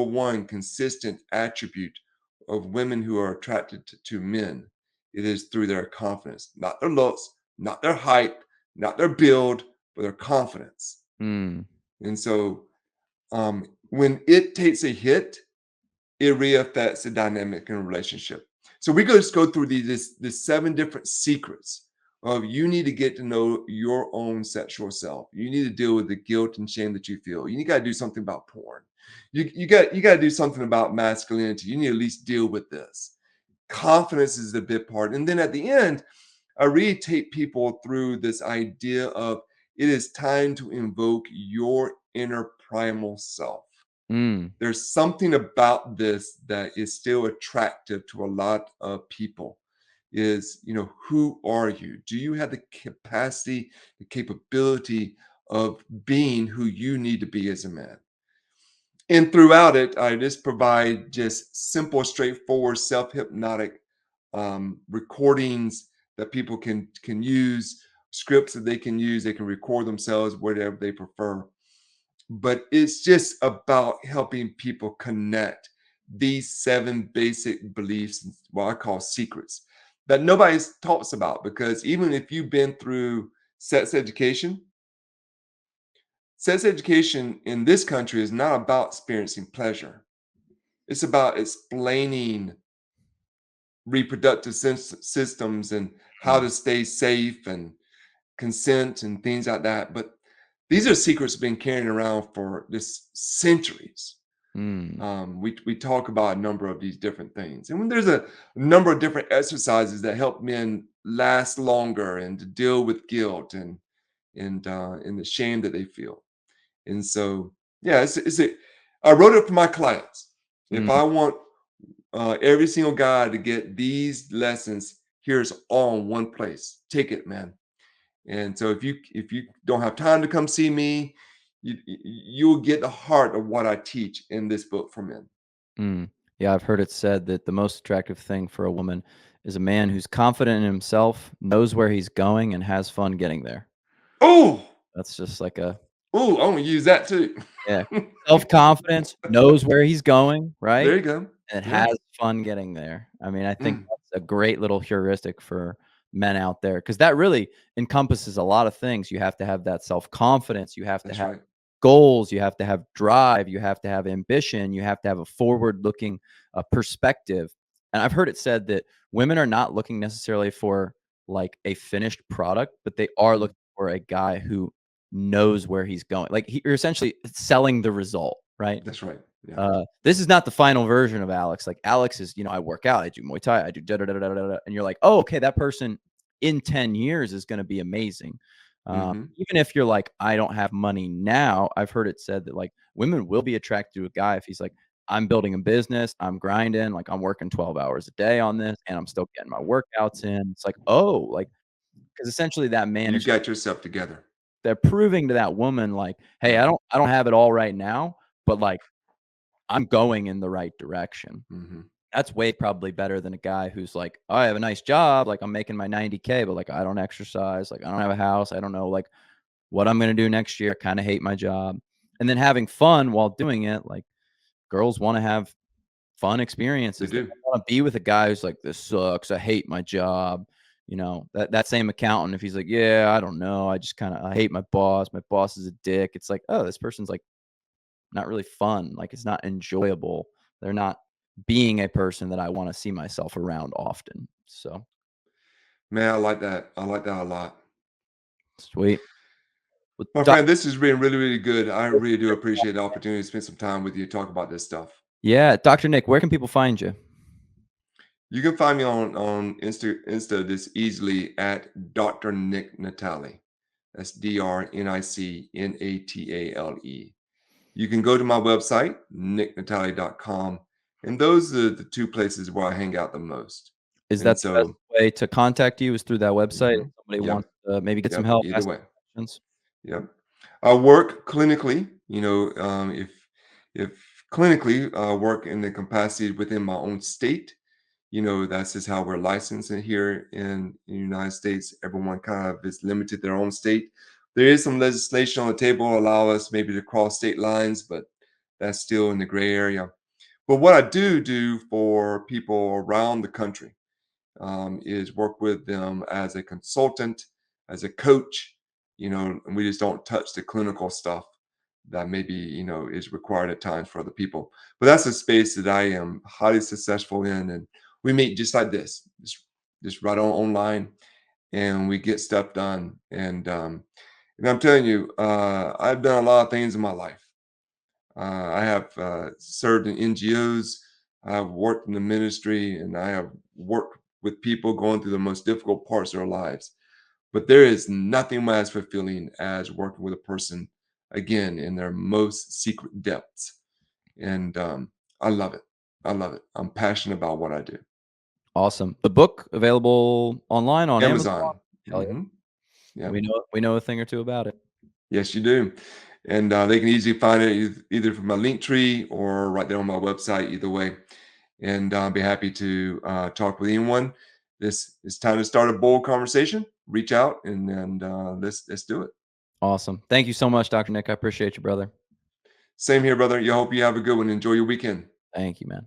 S2: one consistent attribute of women who are attracted to men. It is through their confidence, not their looks, not their height, not their build, but their confidence.
S1: mm,
S2: And so when it takes a hit, it re-affects the dynamic in a relationship. So we go just go through these 7 different secrets of you need to get to know your own sexual self. You need to deal with the guilt and shame that you feel. You got to do something about porn. You got to do something about masculinity. You need to at least deal with this. Confidence is the big part. And then at the end, I really take people through this idea of it is time to invoke your inner primal self.
S1: mm,
S2: There's something about this that is still attractive to a lot of people is, who are you? Do you have the capacity, the capability of being who you need to be as a man? And throughout it, I just provide just simple, straightforward, self-hypnotic recordings that people can use, scripts that they can use. They can record themselves, whatever they prefer, but it's just about helping people connect these 7 basic beliefs, what I call secrets, that nobody talks about. Because even if you've been through sex education, sex education in this country is not about experiencing pleasure. It's about explaining reproductive systems and how
S1: mm,
S2: to stay safe and consent and things like that. But these are secrets been carrying around for this centuries.
S1: mm,
S2: We talk about a number of these different things, and when there's a number of different exercises that help men last longer and to deal with guilt and the shame that they feel. And so, yeah, I wrote it for my clients. If
S1: mm,
S2: I want every single guy to get these lessons, here's all in one place. Take it, man. And so if you don't have time to come see me, you'll get the heart of what I teach in this book for men.
S1: mm. Yeah, I've heard it said that the most attractive thing for a woman is a man who's confident in himself, knows where he's going, and has fun getting there.
S2: Oh,
S1: That's just like a
S2: oh, I'm gonna use that too.
S1: yeah. Self-confidence, knows where he's going, right?
S2: There you go.
S1: And
S2: Yeah.
S1: has fun getting there. I mean, I think
S2: Mm,
S1: that's a great little heuristic for men out there, because that really encompasses a lot of things. You have to have that self-confidence, you have to
S2: that's
S1: have
S2: right.
S1: goals, you have to have drive, you have to have ambition, you have to have a forward-looking, perspective, and I've heard it said that women are not looking necessarily for, like, a finished product, but they are
S2: Mm,
S1: looking for a guy who knows where he's going. Like, you're essentially selling the result, right?
S2: that's right. Yeah.
S1: This is not the final version of Alex. Like, Alex is, I work out, I do Muay Thai, I do da da da da da da, and you're like, oh, okay, that person in 10 years is going to be amazing.
S2: Mhm.
S1: Even if you're like, "I don't have money now," I've heard it said that, like, women will be attracted to a guy if he's like, "I'm building a business, I'm grinding, like, I'm working 12 hours a day on this, and I'm still getting my workouts in." It's like, "Oh," like, because essentially that man
S2: You
S1: is
S2: got yourself together.
S1: they're proving to that woman, like, "Hey,
S2: Yeah.
S1: I don't have it all right now, but, like, I'm going in the right direction."
S2: Mhm.
S1: That's way probably better than a guy who's like, "Oh, I have a nice job, like, I'm making my 90K, but, like, I don't exercise, like, I don't have a house, I don't know, like, what I'm gonna do next year, I kinda hate my job." And then having fun while doing it, like, girls wanna have fun
S2: They
S1: experiences. They
S2: do.
S1: don't wanna be with a guy who's like, "This sucks, I hate my job." You know, that same accountant, if he's like, "Yeah, I don't know, I hate my boss is a dick." It's like, "Oh, this person's, like, not really fun, like, it's not enjoyable. They're not being a person that I wanna see myself around often." So,
S2: Man, I like that. I like that a lot.
S1: sweet. Well,
S2: My
S1: doc
S2: friend, this has been really, really good. I really do appreciate the opportunity to spend some time with you, talk about this stuff.
S1: Yeah, Doctor Nick, where can people find you?
S2: You can find me on Insta this easily at Dr. Nick Natale. That's DrNicNatale. You can go to my website, nicknatale.com, and those are the two places where I hang out the most.
S1: Is
S2: And
S1: that the best
S2: so,
S1: way to contact you is through that website if
S2: mhm,
S1: somebody
S2: yep,
S1: wants to maybe get some
S2: yep,
S1: help,
S2: either
S1: ask
S2: way.
S1: questions?
S2: Yep. I work clinically, if clinically, work in the capacity within my own state. That's just how we're licensed in here in the United States. Everyone kind of is limited to their own state. There is some legislation on the table allow us maybe to cross state lines, but that's still in the gray area. But what I do for people around the country is work with them as a consultant, as a coach, and we just don't touch the clinical stuff that maybe, is required at times for other people. But that's a space that I am highly successful in. And we meet just like this, just right on online and we get stuff done. And I'm telling you, I've done a lot of things in my life. I have served in NGOs. I've worked in the ministry, and I have worked with people going through the most difficult parts of their lives. But there is nothing as fulfilling as working with a person again in their most secret depths. And I love it. I love it. I'm passionate about what I do.
S1: Awesome. The book available online on Amazon?
S2: Amazon.
S1: Hell yeah.
S2: Yep.
S1: We know a thing or two about it.
S2: Yes, you do. And they can easily find it either from my link tree or right there on my website, either way. And I'll be happy to talk with anyone. This is time to start a bold conversation. Reach out and let's do it.
S1: Awesome. Thank you so much, Doctor Nick. I appreciate you, brother.
S2: Same here, brother. You hope you have a good one. Enjoy your weekend.
S1: Thank you, man.